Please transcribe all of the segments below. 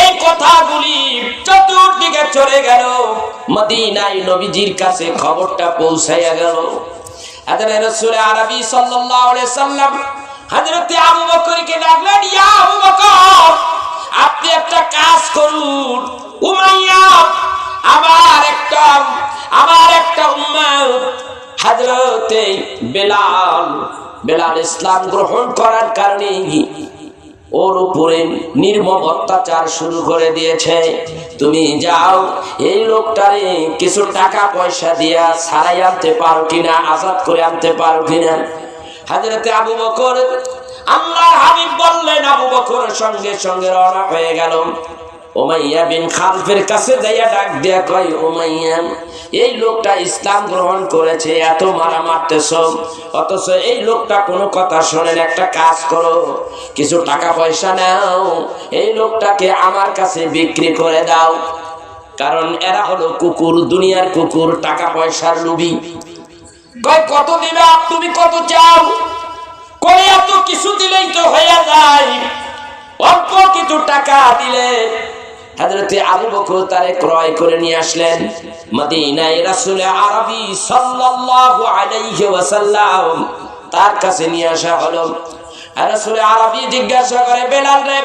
এই কথাগুলি চতুর্দিকে চলে গেল, মদিনায় নবীজির কাছে খবরটা পৌঁছাইয়া গেল। হযরত রাসূল আরবি সাল্লাল্লাহু আলাইহি সাল্লাম হযরত আবু বকরকে ডাকলেন, ইয়া আবু বকর, আপনি একটা কাজ করুন। উমাইয়া আমার একটা উম্মত হযরত বেলাল ইসলাম গ্রহণ করার কারণে ওর উপরে নির্মম অত্যাচার শুরু করে দিয়েছে। তুমি যাও, এই লোকটারে কিছু টাকা পয়সা দিয়া ছাড়াই আনতে পারো কিনা, আজাদ করে আনতে পারো কিনা। হযরত আবু বকর, আল্লাহর হাবিব বললেন, আবু বকর সঙ্গে সঙ্গে রওনা হয়ে গেল। উমাইয়া বিন খালফের কাছে যাইয়া ডাক দিয়া কয়, উমাইয়া, এই লোকটা ইসলাম গ্রহণ করেছে, এত মারা মারতেছ, অথচ এই লোকটা কোনো কথা শোনেন। একটা কাজ করো, কিছু টাকা পয়সা নাও, এই লোকটাকে আমার কাছে বিক্রি করে দাও। কারণ এরা হলো কুকুর, দুনিয়ার কুকুর, টাকা পয়সার লোভী। কয়, কত দিবে, তুমি কত চাও? কয়, এত কিছু দিলেই তো হয়ে যায়, অল্প কিছু টাকা দিলে। হযরত আবু বকর তারে ক্রয় করে নিয়ে আসলেন। মদিনায় রাসূল আরবি সাল্লাল্লাহু আলাইহি ওয়াসাল্লাম তার কাছে নিয়ে আসা হলো। রাসূল আরবি জিজ্ঞাসা করে, বেলাল রে,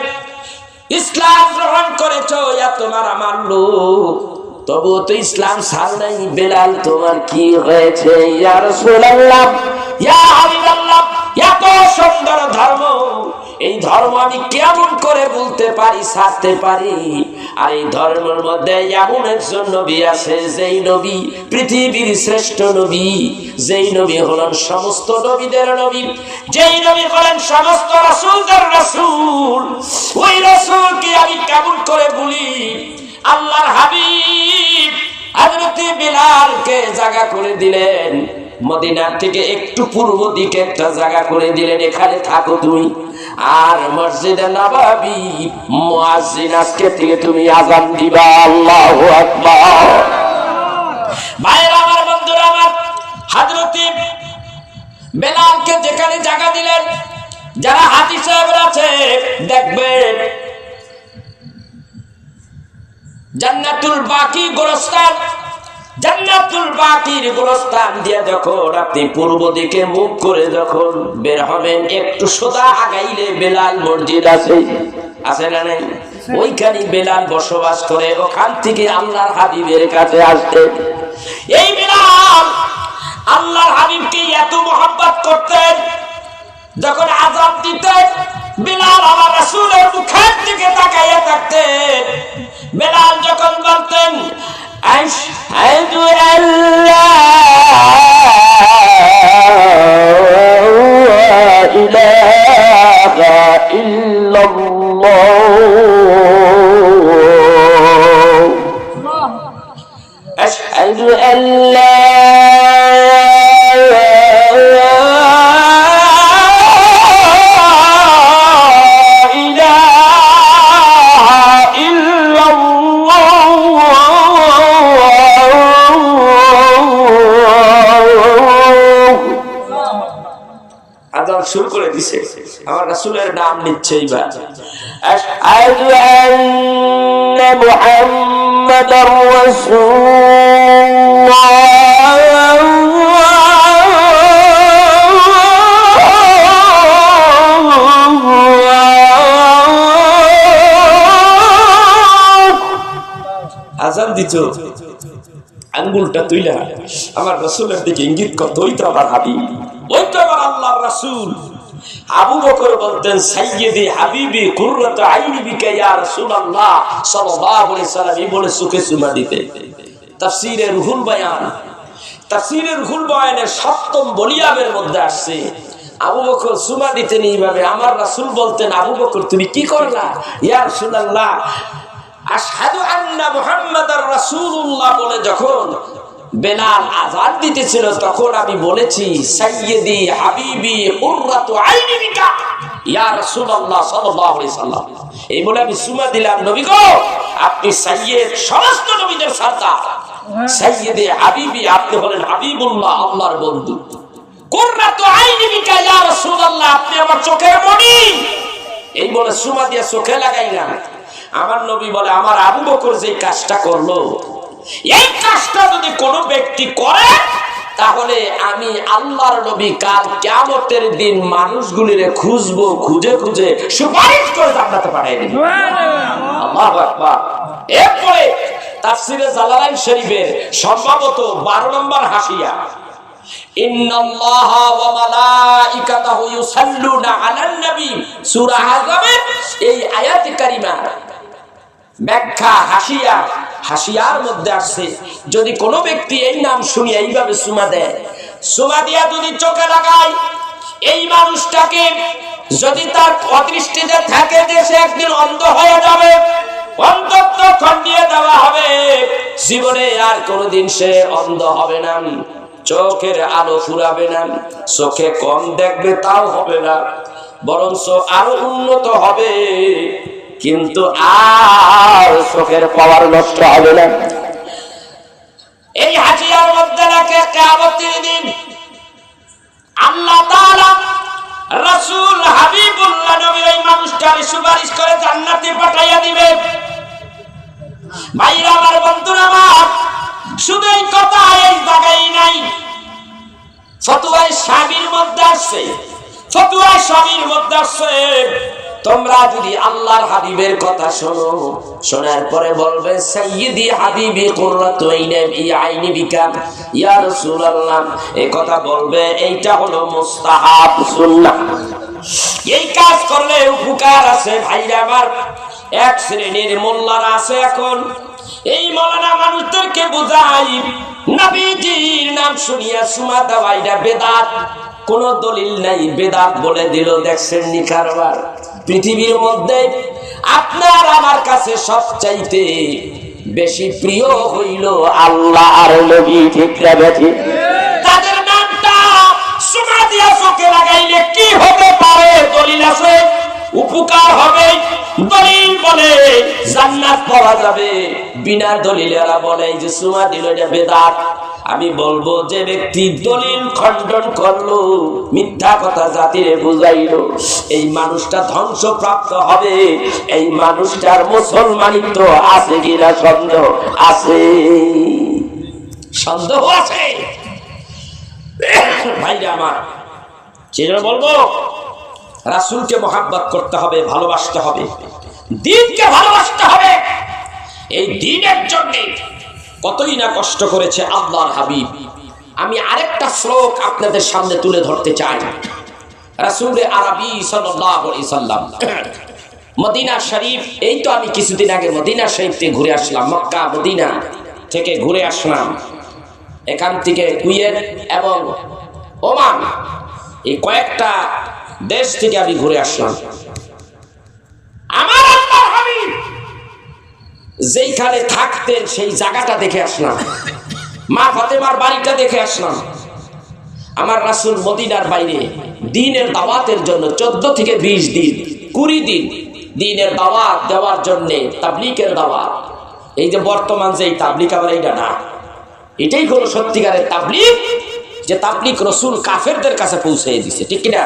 ইসলাম গ্রহণ করেছো, এত মারা মারলো, তবু তো ইসলাম ছাড় নাই। বেলাল, তোমার কি হয়েছে? ইয়া রাসূলুল্লাহ, ইয়া হাবিবাল্লাহ, এত সুন্দর ধর্ম, এই ধর্ম আমি কেমন করে বলতে পারি, ছাড়তে পারি? আর এই ধর্মের মধ্যে এমন একজন নবী আছে, যেই নবী পৃথিবীর শ্রেষ্ঠ নবী, যেই নবী হলেন সমস্ত নবীদের নবী, যেই নবী হলেন সমস্ত রাসূলদের রাসূল। ওই রাসূলকে আমি কেমন করে বলি? আল্লাহর হাবিব হযরত বিলালকে জায়গা করে দিলেন, মদিনা থেকে একটু পূর্ব দিকে একটা জায়গা করে দিলেন, এখানে থাকো তুমি। আর মসজিদে নববী মুয়াজ্জিন, আজকে থেকে তুমি আযান দিবা। আল্লাহু আকবার। ভাইরা আমার, বন্ধুরা আমার, হযরত বেলালকে যেখানে জায়গা দিলেন, যারা হাদিস সাহেবরা আছে দেখবেন, জান্নাতুল বাকি গোরস্থান, জান্নাতুল বাকির গোরস্থান দিয়ে যখন আপনি পূর্ব দিকে মুখ করে যখন বের হবেন, একটু সোজা আগাইলে বেলাল মসজিদ আছে না নাই? ওইখানে বেলাল বসবাস করে। ওখান থেকে আল্লাহর হাবিবের কাছে আসতে, এই বেলাল আল্লাহর হাবিবকে এত মহব্বত করতেন, যখন আযান দিতেন বেলাল আমার রাসূলের মুখের দিকে তাকাইয়া থাকতেন। বেলাল যখন বলতেন, আশহাদু আল্লা ইলাহা ইল্লাল্লাহ, আশহাদু আল্লা শুরু করে দিছে, আমার রাসূলের নাম নিচ্ছে। এইবার আশহাদু আন্না মুহাম্মাদার রাসূলুল্লাহ, আযান দিছো, আঙ্গুলটা তুইলা আমার রাসূলের দিকে ইঙ্গিত করতে, ওই তো আমার হাবিব, ওই তো আমার আল্লাহর রাসূল। আবু বকর বলতেন, সাইয়্যিদি হাবিবি কুররাতু আইনি বিকা ইয়া রাসূলুল্লাহ সাল্লাল্লাহু আলাইহি সাল্লাম, এই বলে চোখে চুমা দিতেন। তাফসীরে রুহুল বয়ানের ৭ম ভলিউমের মধ্যে আসছে, আবু বকর চুমা দিতেন এইভাবে। আমার রাসূল বলতেন, আবু বকর তুমি কি করলা? ইয়া রাসূলুল্লাহ, আশহাদু আন্না মুহাম্মাদার রাসূলুল্লাহ বলে যখন বেলাল আযান দিতেছিল, তখন আমি বলেছি, সাইয়্যিদি হাবিবি কুররাতু আইনি বিকা ইয়া রাসূলুল্লাহ সাল্লাল্লাহু আলাইহি সাল্লাম, এই বলে আমি চুমা দিলাম। নবী গো, আপনি সাইয়্যিদ, সমস্ত নবীদের সরদার, সাইয়্যিদি হাবিবি, আপনি হলেন হাবিবুল্লাহ, আল্লাহর বন্ধু। কুররাতু আইনি বিকা ইয়া রাসূলুল্লাহ, আপনি আমার চোখের মণি, এই বলে সুমা দিয়ে চোখে লাগাই না। আমার নবী বলে আমার আবু বকর যে কাজটা করলো, এই কাজটা যদি কোনো ব্যক্তি করে তাহলে আমি আল্লাহর নবী কাল কিয়ামতের দিন মানুষগুলিরে খুঁজবো, খুঁজে খুঁজে সুপারিশ করে জান্নাতে পাঠিয়ে দেব। আল্লাহু আকবার। এরপরে তাফসীরে জালালাইন শরীফের সম্ভবত 12 নম্বর হাসিয়া, ইন্নাল্লাহা ওয়া মালাইকাতাহু ইউসাল্লুনা আলান নবী, সূরা আযমের এই আয়াতে কারিমা ব্যাখ্যা হাসিয়ার মধ্যে আসছে, যদি কোনো ব্যক্তি এই নাম শুনি এইভাবে সুমা দেয়, সুমা দিয়া যদি চোখে লাগায়, এই মানুষটাকে যদি তার অদৃষ্টিতে থাকে যে সে একদিন অন্ধ হয়ে যাবে, অন্ধত্ব খণ্ডিয়ে দেওয়া হবে, জীবনে আর কোনোদিন সে অন্ধ হবে না, চোখের আলো ফুরাবে না, চোখে কম দেখবে তাও হবে না, বরঞ্চ আরো উন্নত হবে, কিন্তু আর চোখের পাওয়ার নষ্ট হবে না। এই হাজিয়ার মধ্যে রাখে কিয়ামতের দিন আল্লাহ তাআলা রাসূল হাবিবুল্লাহ নবী এই মানুষটাকে সুপারিশ করে জান্নাতে পাঠাইয়া দিবে। ভাইরা আমার, বন্ধুরা আমার, শুধু এই কথা এই জায়গায় নাই, ফতোয়ায়ে শামির মধ্যে আছে, ফতোয়ায়ে শামির মধ্যে আছে, তোমরা যদি আল্লাহর হাবিবের কথা শোনো, শোনার পরে বলবে সাইয়্যিদি হাবিবি কুররাতু আইনি বিকা ইয়া রাসূলুল্লাহ, এই কথা বলবে, এইটা হলো মুস্তাহাব সুন্নাহ, এই কাজ করলে উপকার আছে। ভাইরা আমার, এক শ্রেণীর মোল্লারা আছে এখন, এই মৌলানা মানুষদেরকে বুঝাই নবীজির নাম শুনিয়া সুমা দেওয়া এটা বেদাত, কোন দলিল নাই, বেদাত বলে দিল। দেখছেন নি কারবার? পৃথিবীর মধ্যে আপনার আমার কাছে সবচাইতে বেশি প্রিয় হইল আল্লাহ আর নবী, ঠিক না বেঠিক? তাদের নামটা সুমা দিয়া চোখে লাগাইলে কি হতে পারে? দলিল আছে, উপকার হবে। দলিল বলে জান্নাত পাওয়া যাবে, বিনা দলিলেরা বলে যে সুমা দিল এটা বেদাত। আমি বলবো যে ব্যক্তি দলিল খণ্ডন করলো, মিথ্যা কথা জাতিরে বুঝাইলো, এই মানুষটা ধ্বংসপ্রাপ্ত হবে। এই মানুষটার মুসলমানিত্ব আছে কিনা সন্দেহ আছে, সন্দেহ আছে। ভাইরা আমার, সেজন্য বলবো রাসূলকে মহব্বত করতে হবে, ভালোবাসতে হবে, দ্বীনকে ভালোবাসতে হবে। এই দ্বীনের জন্য কতই না কষ্ট করেছে আল্লাহর হাবিব। আমি আরেকটা শ্লোক আপনাদের সামনে তুলে ধরতে চাই। রাসূল আরবি সাল্লাল্লাহু আলাইহি সাল্লাম মদিনা শরীফ, এই তো আমি কিছুদিন আগে মদিনা শরীফ থেকে ঘুরে আসলাম, মক্কা মদিনা থেকে ঘুরে আসলাম, এখান থেকে কুয়েত এবং ওমান, এই কয়েকটা দেশ থেকে আমি ঘুরে আসলাম। আমার আল্লাহর হাবিব যেইখানে থাকতেন সেই জায়গাটা দেখে আসলাম, মা ফাতেমার বাড়িটা দেখে আসলাম। আমার রাসূল মদিনার বাইরে দ্বীনের দাওয়াতের জন্য 14 থেকে 20 দিন, 20 দিন দ্বীনের দাওয়াত দেওয়ার জন্য, তাবলীগের দাওয়াত। এই যে বর্তমান যে তাবলীগ, আবার এইটা না, এটাই হলো সত্যিকারের তাবলীগ, যে তাবলীগ রাসূল কাফেরদের কাছে পৌঁছে দিয়েছে, ঠিক কিনা?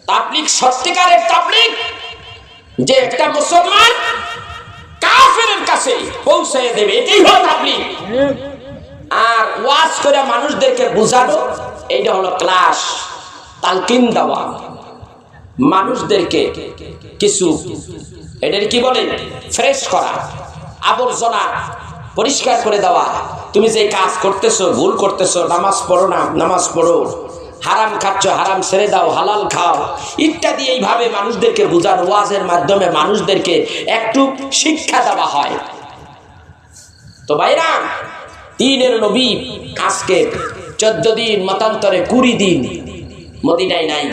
তাবলীগ সত্যিকারের তাবলীগ, যে একটা মুসলমান কাফেরের কাছে পৌঁছে দেবে, এটাই হলো তাবলীগ। আর ওয়াজ করে মানুষদেরকে বুঝানো, এইটা হলো ক্লাস, তালকিন দেওয়া, মানুষদেরকে কিছু এটার কি বলে ফ্রেশ করা, আবর্জনা পরিষ্কার করে দেওয়া। তুমি যে কাজ করতেছো, ভুল করতেছো, নামাজ পড়ো না, নামাজ পড়ো, হারাম খাচ্ছ, হারাম ছেড়ে দাও, হালাল খাও, ইত্যাদি। এইভাবে মানুষদেরকে বোঝানো, ওয়াজের মাধ্যমে মানুষদেরকে একটু শিক্ষা দেওয়া হয়। তো ভাইরা, দ্বীনের নবী আজকে 14 দিন, মতান্তরে 20 দিন মদিনায় নাই,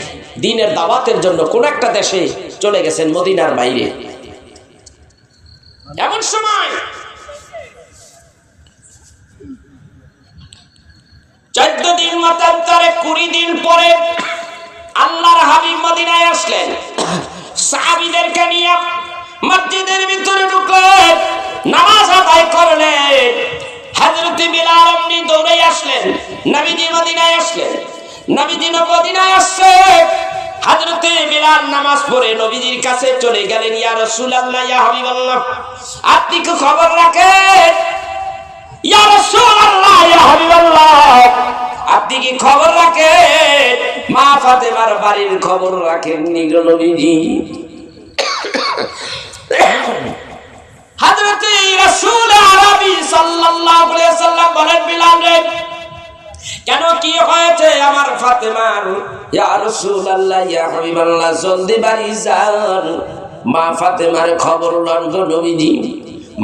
দ্বীনের দাওয়াতের জন্য কোন একটা দেশে চলে গেছেন, মদিনার বাইরে। এমন সময় 14 দিন মতান্তরে 20 দিন পরে আল্লাহর হাবিব মদিনায় আসলেন। সাহাবীদেরকে নিয়ে মসজিদের ভিতরে ঢুকলেন, নামাজ আদায় করলেন। হযরত বিলাল আপনি দৌড়ে আসলেন, নবীজি মদিনায় আসলেন। নবীজি মদিনায় আসছে, হযরতে বিলাল নামাজ পড়ে নবীজির কাছে চলে গেলেন। ইয়া রাসূলুল্লাহ, ইয়া হাবিবাল্লাহ, আপনি কি খবর রাখেন? ইয়া রাসূলুল্লাহ, ইয়া হাবিবাল্লাহ, আপনি কি খবর রাখেন? মা ফাতেমার বাড়ির খবর রাখেন নি গো নবীজি? হযরতে রাসূল আরবি সাল্লাল্লাহু আলাইহি ওয়াসাল্লাম বলেন, বিলাল রে, কেন কি হয়েছে আমার ফাতেমার? ইয়া রাসূলুল্লাহ, ইয়া হাবিবাল্লাহ, জলদি বাড়ি যান, মা ফাতেমার খবর লন গো নবীজি।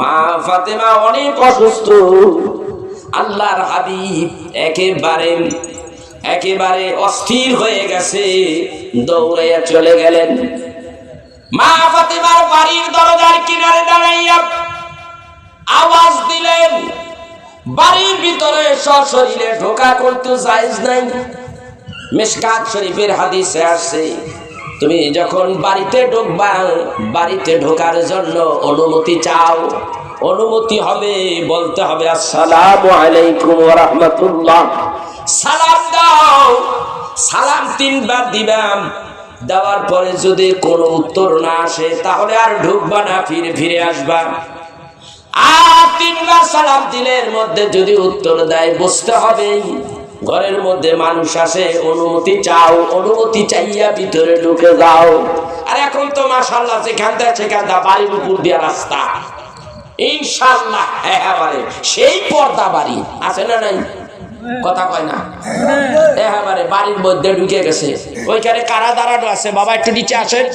মা ফাতেমা অনেক অসুস্থ। আল্লাহর হাবিব একেবারে অস্থির হয়ে গেছে, দৌড়াইয়া চলে গেলেন। মা ফাতেমার বাড়ির দরজার কিনারে দাঁড়াইয়া আওয়াজ দিলেন। বাড়ির ভিতরে সশরীরে ঢোকা করতে জায়েজ নাই। মিশকাত শরীফের হাদিসে আসছে, তুমি যখন বাড়িতে ঢুকবা, বাড়িতে ঢোকার জন্য অনুমতি চাও, অনুমতি হবে, বলতে হবে আসসালামু আলাইকুম ওয়া রাহমাতুল্লাহ। সালাম দাও, সালাম 3 বার দিবাম। দেওয়ার পরে যদি কোনো উত্তর না আসে তাহলে আর ঢুকবা না, ফিরে আসবা। আর 3 বার সালাম দিলের মধ্যে যদি উত্তর দেয়, বুঝতে হবে ঘরের মধ্যে মানুষ আসে, অনুমতি চাও, অনুমতি চাইয়া ভিতরে ঢুকে যাও। আর এখন তো মাশাআল্লাহ যেখান থেকে বাড়ির উপর দিয়ে রাস্তা, ইনশাআল্লাহ একেবারে সেই পর্দা বাড়ি আছে না নাই? কথা কয় না? একেবারে বাড়ির মধ্যে ঢুকে গেছে। ওইখানে কারা দাঁড়ানো আছে? বাবা একটু নিচে আসেন।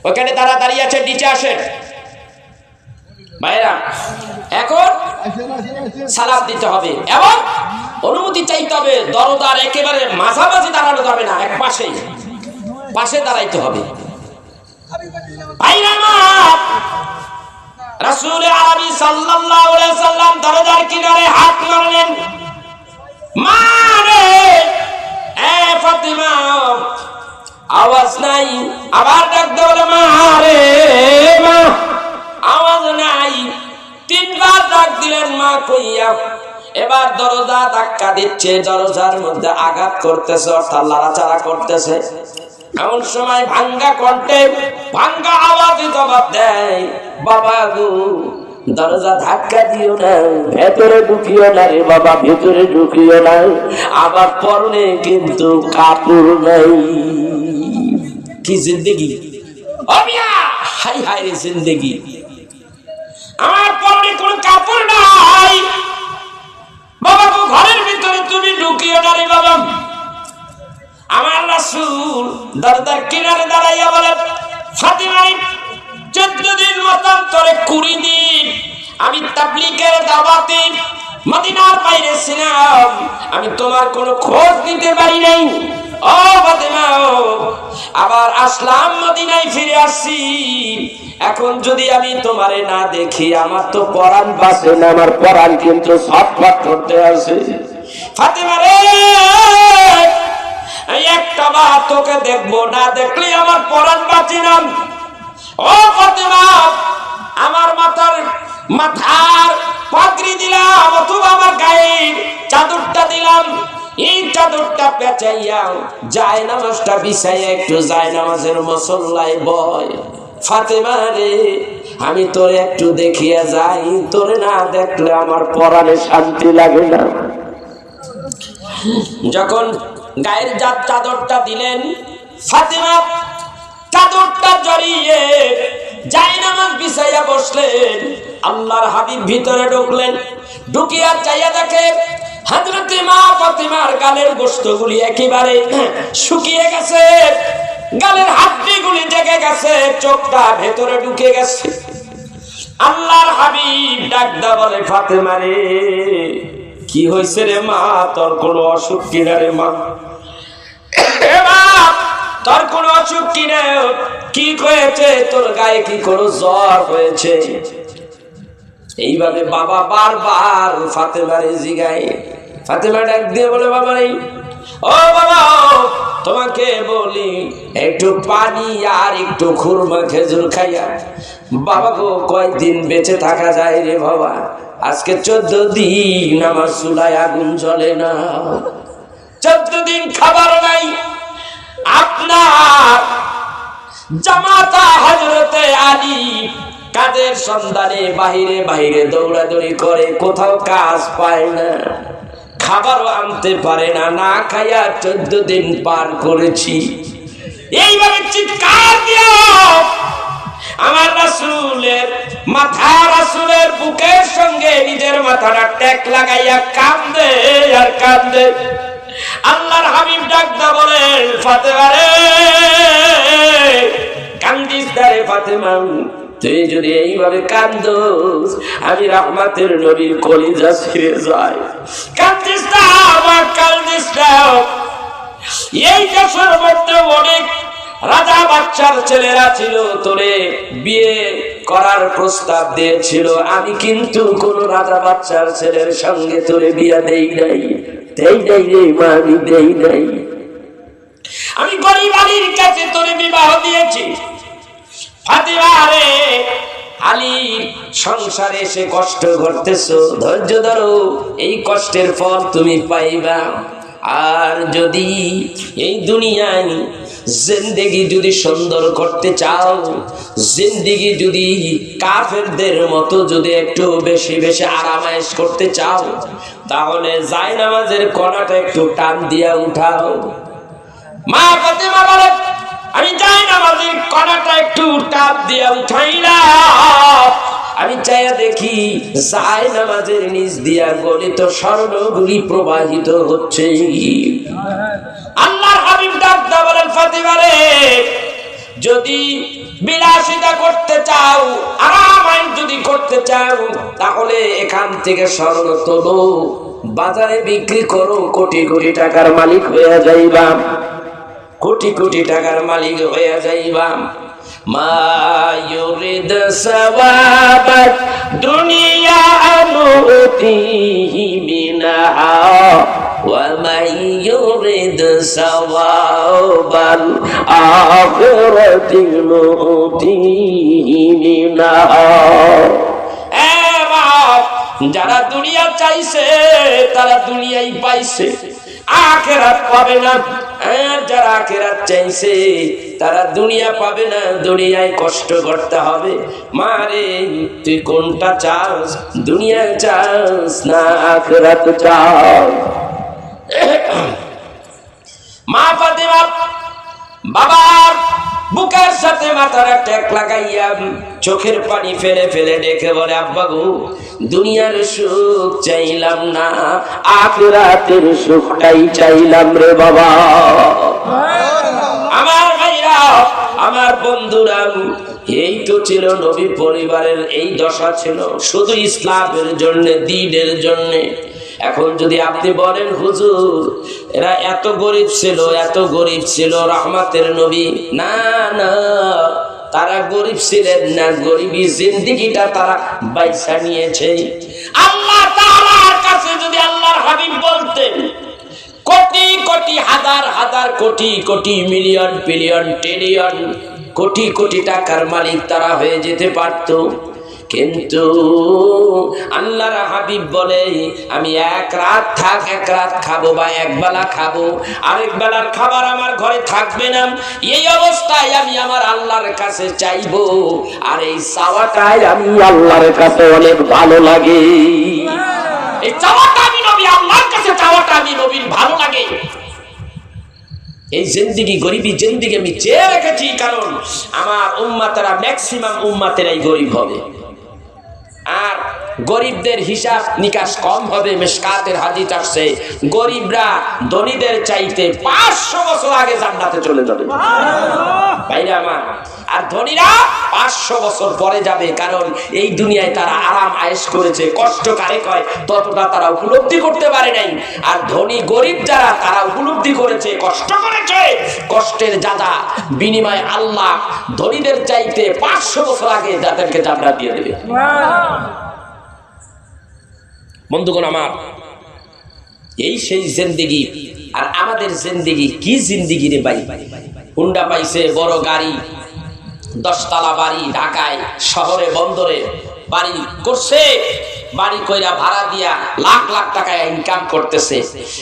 ওইখানে তারা দাঁড়িয়ে আছে, নিচে আসেন ভাইরা। এখন সালাম দিতে হবে এবং অনুমতি চাইতে হবে। দরজার একেবারে মাঝামাঝি দাঁড়ানো যাবে না, এক পাশে দাঁড়াইতে হবে। রাসূল আরবি সাল্লাল্লাহু আলাইহি ওয়াসাল্লাম দরজার কিনারে হাত মারলেন। মা রে, এ ফাতিমা, আওয়াজ নাই। আবার ডাক দেওয়া, মা রে, মা, আওয়াজ নাই। 3 বার ডাক দিলেন মা কইয়া। এবার দরজা ধাক্কা দিচ্ছে, দরজার মধ্যে আঘাত করতেছে, অর্থাৎ লাড়াচাড়া করতেছে। এমন সময় ভাঙ্গা কণ্ঠে, ভাঙ্গা আওয়াজে জবাব দেয়, বাবা গো, দরজা ধাক্কা দিও না, ভেতরে ঢুকিও না রে বাবা, ভেতরে ঢুকিও না। আবার পরনে কিন্তু কাপড় নাই। কি জিন্দেগি! হাই হাই রে জিন্দেগি! আমার পরনে কোনো কাপড় নাই। বাবা গো, ঘরের ভিতরে তুমি ঢুকিও না রে বাবা। আমার রাসূল দরজার কিনারে দাঁড়াইয়া বলে, ফাতিমা, 14 দিন মতান্তরে 20 দিন আমি তাবলীগের দাওয়াতে মদিনার বাইরে ছিলাম, আমি তোমার কোনো খোঁজ নিতে পারি নাই। ও ফাতিমা, আবার আসলাম, মদিনায় ফিরে আসছি। এখন যদি আমি তোমারে না দেখি, আমার তো পরাণ বাঁচে না, আমার পরাণ কিন্তু ছটফট করতে আছে। ফাতিমা রে, একটা বার তোকে দেখবো, না দেখলে আমার পরাণ বাঁচে না। ও ফাতিমা, আমার মাথার পাগড়ি দিলাম, অথবা আমার গায়ের চাদরটা দিলাম, এই চাদরটা পেঁচাইয়া জায়নামাজটা বিছাইয়া একটু জায়নামাজের মুসল্লায় বয়। ফাতিমা রে, আমি তোরে একটু দেখিয়া যাই, তোরে না দেখলে আমার পরাণে শান্তি লাগে না। যখন গায়ের চাদরটা দিলেন, ফাতিমা চাদরটা জড়িয়ে জায়নামাজ বিছাইয়া বসলেন। আল্লাহর হাবিব ভিতরে ঢুকলেন। ঢুকিয়া চাইয়া দেখে হযরতে মা ফাতিমার গালের গোশতগুলি একেবারে শুকিয়ে গেছে, গালের হাড্ডিগুলি জেগে গেছে, চোখটা ভেতরে ঢুকে গেছে। আল্লাহর হাবিব ডাকদা বলে, ফাতিমা রে, কি হয়েছে রে মা? তোর কোনো অসুখ কিনা রে মা? তোর কোনো অসুখ কিনা? কি হয়েছে? তোর গায়ে কি কোনো জ্বর হয়েছে? এইভাবে বাবা বারবার ফাতেমারে জিগায়। ফাতেমা ডাক দিয়ে বলে, বাবা রে, ও বাবা, তোমাকে বলি একটু পানি আর একটু খুরমা খেজুর খাইয়া বাবা গো কয়দিন বেঁচে থাকা যায় রে বাবা? আজকে 14 দিন আমার চুলায় আগুন জ্বলে না, 14 দিন খাবার নাই, আপনার জামাতা হযরতে আলী কাজের সন্ধানে বাহিরে বাহিরে দৌড়াদৌড়ি করে, কোথাও কাজ পায় না, খাবারও আনতে পারে না, না খাইয়া 14 দিন পার করেছি। এইভাবে চিৎকার দিয়া আমার রাসূলের মাথা, রাসূলের বুকের সঙ্গে নিজের মাথাটা টেক লাগাইয়া কান্দে আর কান্দে। আল্লাহর হাবিব ডাকদা বলেন, ফাতেমা রে, কান্দিস না রে ফাতেমা, তুই যদি এইভাবে কান্দোস আমি রাহমাতের নবীর কলিজা ছিঁড়ে যায়। কান্দিস না আমার, কান্দিস না। এই দেশের মধ্যে অনেক রাজা বাচ্চার ছেলেরা ছিল, তোরে বিয়ে করার প্রস্তাব দিয়েছিল, আমি কিন্তু কোন রাজা বাচ্চার ছেলের সঙ্গে তোরে বিয়া দেই নাই, দেই নাই রে মা, আমি দেই নাই। আমি গরিব আলীর কাছে তোরে বিবাহ দিয়েছি। ফাতেমা রে, আলীর সংসারে এসে কষ্ট করতেছো, ধৈর্য ধরো, এই কষ্টের ফল তুমি পাইবা। আর যদি এই দুনিয়ায় জিন্দেগি যদি সুন্দর করতে চাও, জিন্দেগি যদি কাফেরদের মতো যদি একটু বেশি বেশি আরামায়েশ করতে চাও, তাহলে জায়নামাজের কণাটা একটু টান দিয়া উঠাও। মা ফাতেমা বলে, আমি জায়নামাজের কণাটা একটু টান দিয়া উঠাইলাম, আমি চাইয়া দেখি জায়নামাজের নিচ দিয়া গলিত স্বর্ণগুলি প্রবাহিত হচ্ছে। আল্লাহর হাবিব ডাকদা বলেন, ফাতেমা রে, যদি বিলাসিতা করতে চাও, আরামাই যদি করতে চাও, তাহলে এখান থেকে স্বর্ণ তোলো, বাজারে বিক্রি করো, কোটি কোটি টাকার মালিক হয়ে যাইবা, কোটি কোটি টাকার মালিক হয়ে যাইবা। মা ইউরিদ সাওয়াবাত দুনিয়া নুতিহি মিনহা ওয়া মান ইউরিদ সাওয়াবাল আখিরাতি নুতিহি মিনহা। যারা দুনিয়া চাইছে তারা দুনিয়াই পাইছে, আখিরাত পাবে না। যারা আখিরাত চাইছে তারা দুনিয়া পাবে না, দুনিয়ায় কষ্ট করতে হবে। মারে, তুই কোনটা চাস? দুনিয়া চাস না আখিরাত চাস? মা ফাতেমা বাবার বুকের সাথে মাথার টেক লাগাইয়া চোখের পানি ফেলে ফেলে ডেকে বলে, আব্বা গো, দুনিয়ার সুখ চাইলাম না, আখিরাতের সুখটাই চাইলাম রে বাবা। আমার ভাইরা, আমার বন্ধুরা, এই তো ছিল নবী পরিবারের এই দশা ছিল, শুধু ইসলামের জন্য, দ্বীনের জন্য। এখন যদি আপনি বলেন, হুজুর এরা এত গরিব ছিল, এত গরিব ছিল রহমতের নবী, না না, তারা গরিব ছিলেন না, গরিবী জিন্দেগিটা তারা বাইসা নিয়েছে। আল্লাহ তাআলার কাছে যদি আল্লাহর হাবিব বলতেন, কোটি কোটি হাজার হাজার crore crore million billion trillion crore crore টাকার মালিক তারা হয়ে যেতে পারত, কিন্তু আল্লাহর হাবিব বলে, আমি এক রাত খাবো বা এক বেলা খাবো, আরেক বেলার খাবার আমার ঘরে থাকবে না, এই অবস্থায় আমি আমার আল্লাহর কাছে চাইবো, আর এই চাওয়াটাই আমি আল্লাহর কাছে অনেক ভালো লাগে। এই চাওয়াটা আমি নবী আল্লাহর কাছে চাওয়াটা আমি নবীর ভালো লাগে। এই জিন্দেগি, গরিবী জিন্দেগি আমি চেয়ে রেখেছি, কারণ আমার উম্মতেরা, ম্যাক্সিমাম উম্মতেরাই গরিব হবে, আর গরিবদের হিসাব নিকাশ কম হবে। মিশকাতের হাদিস আসছে, গরিবরা ধনীদের চাইতে 500 বছর আগে জান্নাতে চলে যাবে, ভাইরা আমার, আর ধনীরা 500 বছর পরে যাবে, কারণ এই দুনিয়ায় তারা আরাম আয়েশ করেছে, কষ্ট কারে কয় ততটা তারা উপলব্ধি করতে পারে নাই। আর ধনী গরিব যারা, তারা উপলব্ধি করেছে, কষ্ট করেছে, কষ্টের যাদা বিনিময় আল্লাহ ধনীদের চাইতে 500 বছর আগে তাদেরকে জান্নাত দিয়ে দেবে। বন্ধুগণ আমার, এই সেই জিন্দেগি। আর আমাদের জিন্দেগি কি জিন্দেগি রে ভাই? হুন্ডা পাইছে, বড় গাড়ি, 10 তলা বাড়ি ঢাকায় শহরে বন্দরে বাড়ি করছে, বাড়ি কইরা ভাড়া দিয়া লাখ লাখ টাকা ইনকাম করতেছে।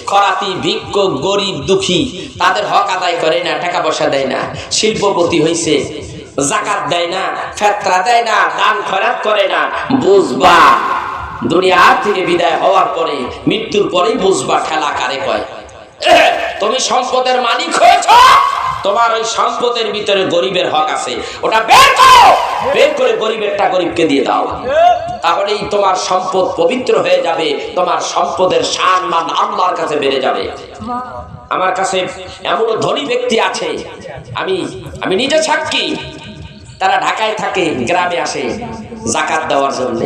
খরাতি ভিক্ষুক গরিব দুঃখী তাদের হক আদায় করে না, টাকা পয়সা দেয় না, শিল্পপতি হইছে, যাকাত দেয় না, ফিতরা দেয় না, দান খয়রাত করে না। বুঝবা দুনিয়া থেকে বিদায় হওয়ার পরে, মৃত্যুর পরেই বুঝবা খেলা কারে কয়। তুমি সম্পদের মালিক হয়েছ, তোমার ওই সম্পদের ভিতরে গরিবের হক আছে, ওটা বের করো, বের করে গরিবেরটা গরিবকে দিয়ে দাও, তাহলেই তোমার সম্পদ পবিত্র হয়ে যাবে, তোমার সম্পদের সম্মান আল্লাহর কাছে বেড়ে যাবে। আমার কাছে এমন ধনী ব্যক্তি আছে, আমি নিজে সাক্ষী, তারা ঢাকায় থাকে, গ্রামে আসে যাকাত দেওয়ার জন্য,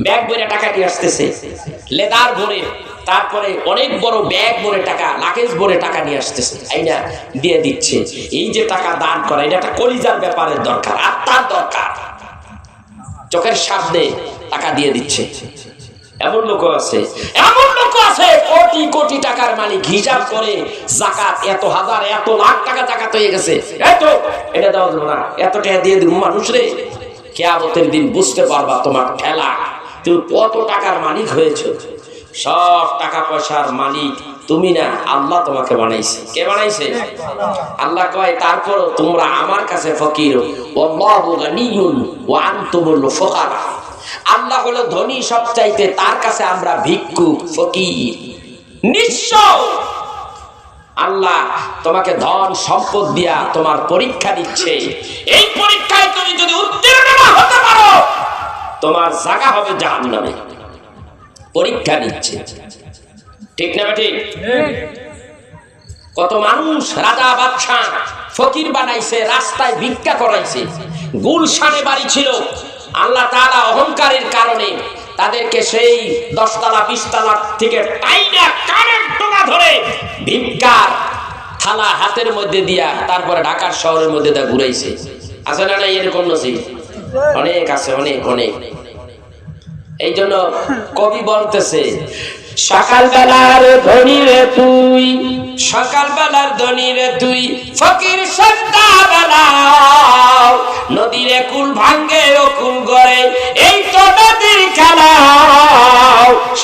ব্যাগ ভরে টাকা নিয়ে আসতেছে, লেদার ভরে, তারপরে অনেক বড় ব্যাগ ভরে টাকা, লাকেজ ভরে টাকা নিয়ে আসতেছে, আইনা দিয়ে দিচ্ছে। এই যে টাকা দান করা, এটা একটা কলিজার ব্যাপারের দরকার, আত্মার দরকার, চোখের সামনে টাকা দিয়ে দিচ্ছে। এমন লোক আছে, এমন লোক আছে কোটি কোটি টাকার মালিক, হিসাব করে যাকাত এত হাজার এত লাখ টাকা যাকাত হয়ে গেছে, এত এটা দেওয়া যাবে না, এত টাকা দিয়ে দিব মানুষ রে। কিয়ামতের দিন বুঝতে পারবা তোমার ঠেলা, তুমি কত টাকার মালিক হয়েছে। সব টাকা পয়সার মালিক তুমি না, আল্লাহ তোমাকে বানাইছে। কে বানাইছে? আল্লাহ কয় তারপরও তোমরা আমার কাছে ফকির, আল্লাহু গানিয়ুন ওয়া আনতুমুল ফুকারা। আল্লাহ হলো ধনী সবচাইতে, তার কাছে আমরা ভিক্ষুক ফকির নিঃস্ব। আল্লাহ তোমাকে ধন সম্পদ দিয়া তোমার পরীক্ষা দিচ্ছে, এই পরীক্ষায় তুমি যদি উত্তীর্ণ না হতে পারো, তোমার জায়গা হবে জাহান্নামে। পরীক্ষা নিচ্ছে, ঠিক না ঠিক? কত মানুষ রাজা বাদশাহ ফকির বানাইছে, রাস্তায় ভিক্ষা করাইছে। গুলশানে বাড়ি ছিল, আল্লাহ তাআলা অহংকারের কারণে তাদেরকে সেই 10 তলা 20 তলা থেকে টাইনা কানের টোকা ধরে ভিক্ষার থালা হাতের মধ্যে দিয়া তারপরে ঢাকার শহরের মধ্যে তা ঘুরাইছে। আছে না নাই এরকম নসিব? অনেক আছে, অনেক অনেক। এই জন্য কবি বলতেছে, সকালবেলার ধনী রে তুই, সকালবেলার ধনী রে তুই, ফকির সন্ধ্যাবেলা নদীরে কুল ভাঙ্গে ও কুল গড়ে, এই তো নদীর খেলা।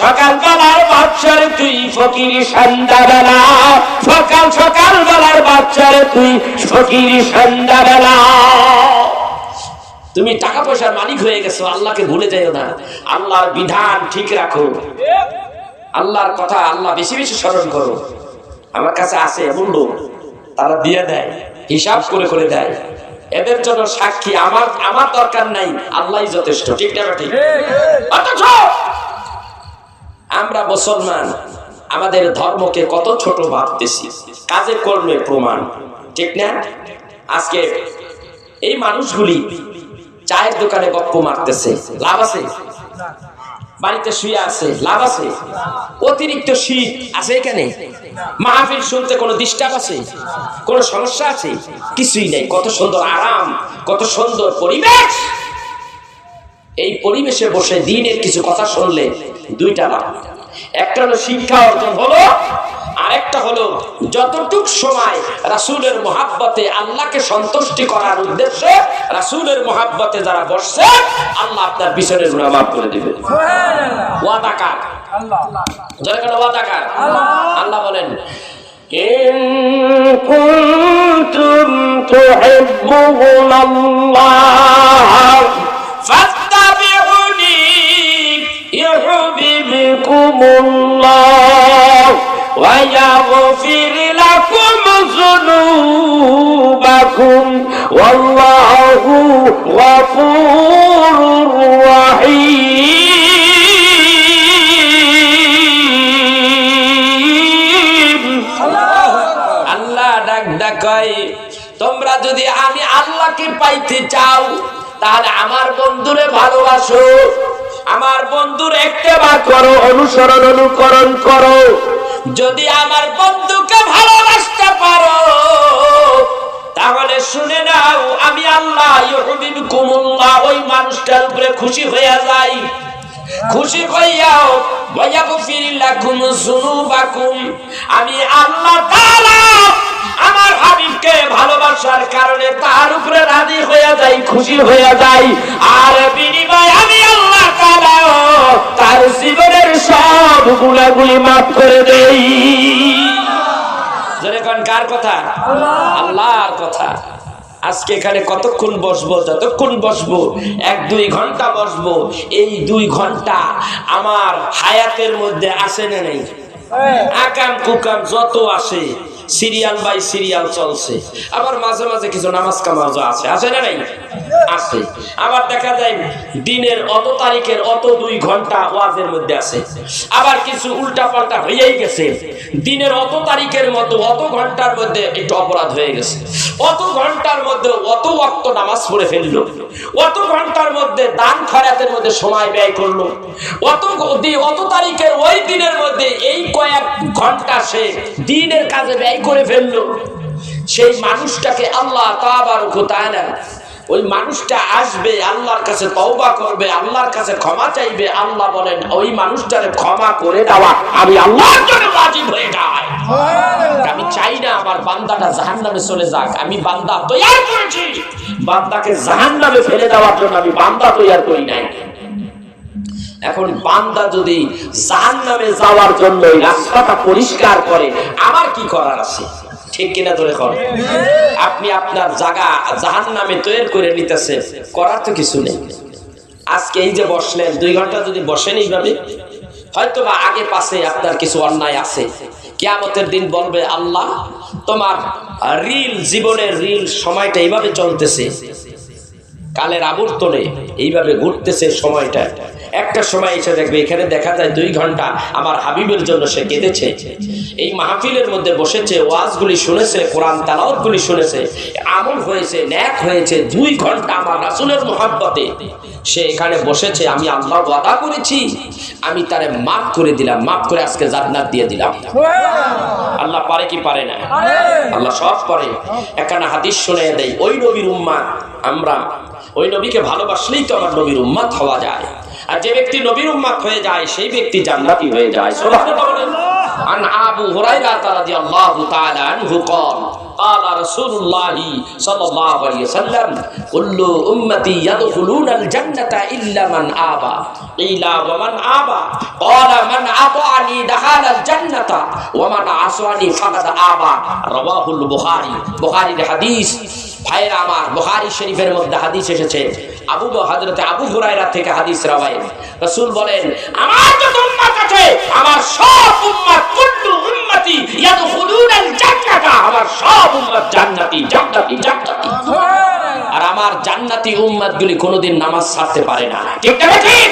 সকালবেলার বাচ্চার তুই ফকির সন্ধ্যাবেলা, সকালবেলার বাচ্চার তুই ফকির সন্ধ্যাবেলা। তুমি টাকা পয়সার মালিক হয়ে গেছো, আল্লাহকে ভুলে যাও না, আল্লাহর বিধান ঠিক রাখো, আল্লাহর কথা আল্লাহ বেশি বেশি স্মরণ করো। আমার কাছে আছে এমন লোক, তারা দিয়ে দেয়, হিসাব করে করে দেয়, এদের জন্য সাক্ষী আমার দরকার নাই, আল্লাহই যথেষ্ট, ঠিক না ঠিক? অথচ আমরা মুসলমান আমাদের ধর্মকে কত ছোট ভাবতেছি, কাজে কর্মে প্রমাণ, ঠিক না? আজকে এই মানুষগুলি চায়ের দোকানে গপ্প মারতেছে, লাভ আছে? বাড়িতে শুয়ে আছে, লাভ আছে? অতিরিক্ত শীত আছে এখানে? মাহফিল শুনতে কোনো ডিস্টার্ব আছে? কোনো সমস্যা আছে? কিছুই নেই। কত সুন্দর আরাম, কত সুন্দর পরিবেশ। এই পরিবেশে বসে দিনের কিছু কথা শুনলে দুইটা লাভ, একটা হলো শিক্ষা অর্জন হলো, আরেকটা হলো যতটুক সময় রাসূলের মহাব্বতে আল্লাহকে সন্তুষ্টি করার উদ্দেশ্যে রাসূলের মহাব্বতে যারা বসছে, আল্লাহ আপনার পিছনের গুনাহ মাফ করে দিবেন। ওয়াদা কার? আল্লাহ। যারা কেন ওয়াদা কার? আল্লাহ বলেন, ইন কুনতুম তুহিব্বুনাল্লাহ ফাত্তাবিউনি ইউহিব্বুকুমুল্লাহ ওয়া ইয়াগফির লাকুম যুনুবাকুম ওয়াল্লাহু গফুরুর রহিম। আল্লাহ ডাক ডাকায়, তোমরা যদি আমি আল্লাহকে পাইতে চাও, তাহলে আমার বন্ধুরে ভালোবাসো, আমার বন্ধুর ইত্তেবা করো, অনুসরণ অনুকরণ করো। যদি আমার বন্ধুকে ভালোবাসতে পারো, তাহলে শুনে নাও আমি আল্লাহ ইউহিব্বুকুমুল্লাহ ওই মানুষটার উপরে খুশি হয়ে যাই, খুশি হইয়াও ওয়ায়াগফির লাকুম যুনুবাকুম, আমি আল্লাহ তাআলা আমার হাবিবকে ভালোবাসার কারণে তার উপরে রাজি হয়ে যাই, খুশি হয়ে যাই, আর বিনিময়ে আমি আল্লাহ তাআলা তার জীবনের সব গুনাহগুলি maaf করে দেই। যেরকম কার কথা? আল্লাহর কথা। আজকে এখানে কতক্ষণ বসবো? যতক্ষণ বসবো, 1-2 ঘন্টা বসবো। এই 2 ঘন্টা আমার হায়াতের মধ্যে আসে না নেই? আকাম কুকাম যত আসে সিরিয়াল বাই সিরিয়াল চলছে। আবার মাঝে মাঝে কিছু নামাজ কামাজও আছে না নাই? আছে। আবার দেখা যায় দিনের অত তারিখের অত 2 ঘন্টা ওয়াজের মধ্যে আছে। আবার কিছু উল্টা পাল্টা হয়েই গেছে, দিনের অত তারিখের মতো অত ঘন্টার মধ্যে একটু অপরাধ হয়ে গেছে, অত ঘন্টার মধ্যে অত ওয়াক্ত নামাজ পড়ে ফেললো, অত ঘন্টার মধ্যে দান খয়রাতের মধ্যে সময় ব্যয় করলো, অত তারিখের ওই দিনের মধ্যে এই কয়েক ঘন্টা সে দিনের কাজে ব্যয় করে ফেললো। সেই মানুষটাকে আল্লাহ তাবারক ওয়া তাআলা, ওই মানুষটা আসবে আল্লাহর কাছে, তওবা করবে, আল্লাহর কাছে ক্ষমা চাইবে। আল্লাহ বলেন ওই মানুষটারে ক্ষমা করে দেওয়া আমি আল্লাহর জন্য ওয়াজিব হয়ে যায়। আমি চাই না আমার বান্দাটা জাহান্নামে চলে যাক, আমি বান্দা তৈরি করেছি, বান্দাকে জাহান্নামে ফেলে দেওয়ার জন্য আমি বান্দা তৈরি করি নাই। এখন বান্দা যদি জাহান্নামে যাওয়ার জন্য রাস্তাটা পরিষ্কার করে, আমার কি করার আছে? ঠিক কিনা ধরে কর। আপনি আপনার জায়গা জাহান্নামে তৈরি করে নিতেছেন, করার তো কিছু নেই। আজকে এই যে বসলেন 2 ঘন্টা যদি বসেন এইভাবে, হয়তো বা আগে পাশে আপনার কিছু অন্যায় আছে। কিয়ামতের দিন বলবে আল্লাহ তোমার রিল জীবনের রিল সময়টা এইভাবে চলতেছে, কালের আবর্তনে এইভাবে ঘুরতেছে সময়টা। একটা সময় এসে দেখবে এখানে দেখা যায় 2 ঘন্টা আমার হাবিবের জন্য সে কেঁদেছে, এই মাহফিলের মধ্যে বসেছে, ওয়াজগুলি শুনেছে, কোরআন তেলাওয়াতগুলি শুনেছে, আমল হয়েছে, নেক হয়েছে। 2 ঘন্টা আমার রাসূলের মহব্বতে সে এখানে বসেছে। আমি আল্লাহ ওয়াদা করেছি আমি তারে মাফ করে দিলাম, মাফ করে আজকে জান্নাত দিয়ে দিলাম। আল্লাহ পারে কি পারে না? আল্লাহ সব পারে। একখানা হাদিস শুনিয়ে দেই, ওই নবীর উম্মাত আমরা, ওই নবীকে ভালোবাসলেই তো আমার নবীর উম্মাত হওয়া যায়। আর যে ব্যক্তি নবীর উম্মাত হয়ে যায় সেই ব্যক্তি জান্নাতি হয়ে যায়। সুবহানাল্লাহ। আন আবু হুরায়রা রাদিয়াল্লাহু তাআলা আনহু قال قال رسول الله صلى الله عليه وسلم كل امتي يدخلون الجنه الا من ابى قيل ومن ابى قال من اطاعني دخل الجنه ومن عصاني فقد ابى رواه البخاري। বুখারীর হাদিস। ভাইরা আমার, বুখারী শরীফের মধ্যে হাদিস এসেছে, হযরত আবু হুরায়রা থেকে হাদিস রওয়ায়েত। রাসূল বলেন আমার যত উম্মত আছে, আমার সব উম্মত, কুল্লু উম্মতি ইয়াদখুলুনাল জান্নাতা, আমার সব উম্মত জান্নাতি জান্নাতি জান্নাতি। আর আমার জান্নাতি উম্মতগুলি কোনোদিন নামাজ ছাড়তে পারে না। ঠিক না ঠিক?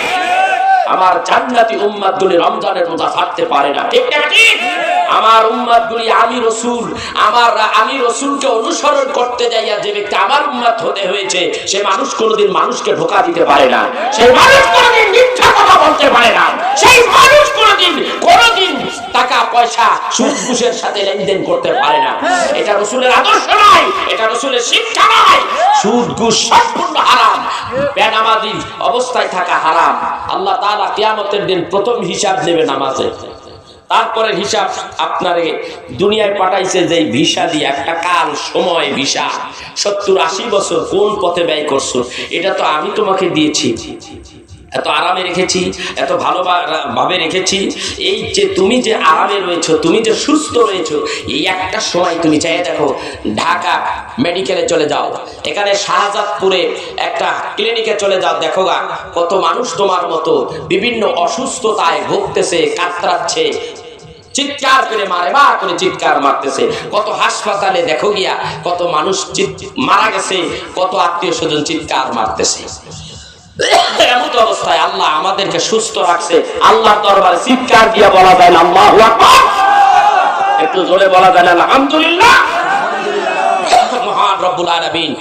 আমার জান্নাতি উম্মতগুলি রমজানের রোজা ছাড়তে পারে না। ঠিক না ঠিক? আমার উম্মতগুলি আমি রাসূলকে অনুসরণ করতে যাইয়া যে ব্যক্তি আমার উম্মত হতে হয়েছে, সে মানুষ কোনোদিন মানুষকে ধোঁকা দিতে পারে না, সেই মানুষ কোনোদিন মিথ্যা কথা বলতে পারে না, সেই মানুষ কোনোদিন টাকা পয়সা সুদ ঘুষের সাথে লেনদেন করতে পারে না। এটা রাসূলের আদর্শ নয়, এটা রাসূলের শিক্ষা নয়। সুদ ঘুষ সম্পূর্ণ হারাম, বেনামাজি অবস্থায় থাকা হারাম। আল্লাহ তাআলা কিয়ামতের দিন প্রথম হিসাব নেবে নামাজে, তারপরে হিসাব আপনারে দুনিয়ায় পাঠাইছে যে ভিসা দিয়ে, একটা কাল সময় ভিসা 70-80 বছর কোন পথে ব্যয় করছো, এটা তো আমি তোমাকে দিয়েছি, এত আরামে রেখেছি, এত ভালোভাবে রেখেছি। এই যে তুমি যে আরামে রয়েছো, তুমি যে সুস্থ রয়েছো, এই একটা সময় তুমি চাই দেখো, ঢাকা মেডিকেলে চলে যাও, এখানে শাহজাদপুরে একটা ক্লিনিকে চলে যাও, দেখো গা কত মানুষ তোমার মতো বিভিন্ন অসুস্থতায় ভুগতেছে, কাতরাচ্ছে, চিৎকার করে মা করে চিৎকার মারতেছে। কত হাসপাতালে দেখো গিয়া কত মানুষ মারা গেছে, কত আত্মীয় স্বজন চিৎকার মারতেছে। এমন অবস্থায় আল্লাহ আমাদেরকে সুস্থ রাখছে, আল্লাহর দরবারে চিৎকার দিয়ে বলা যায় না আল্লাহু আকবার? একটু জোরে বলা যায় না আলহামদুলিল্লাহ? মহান রব্বুল আলামিন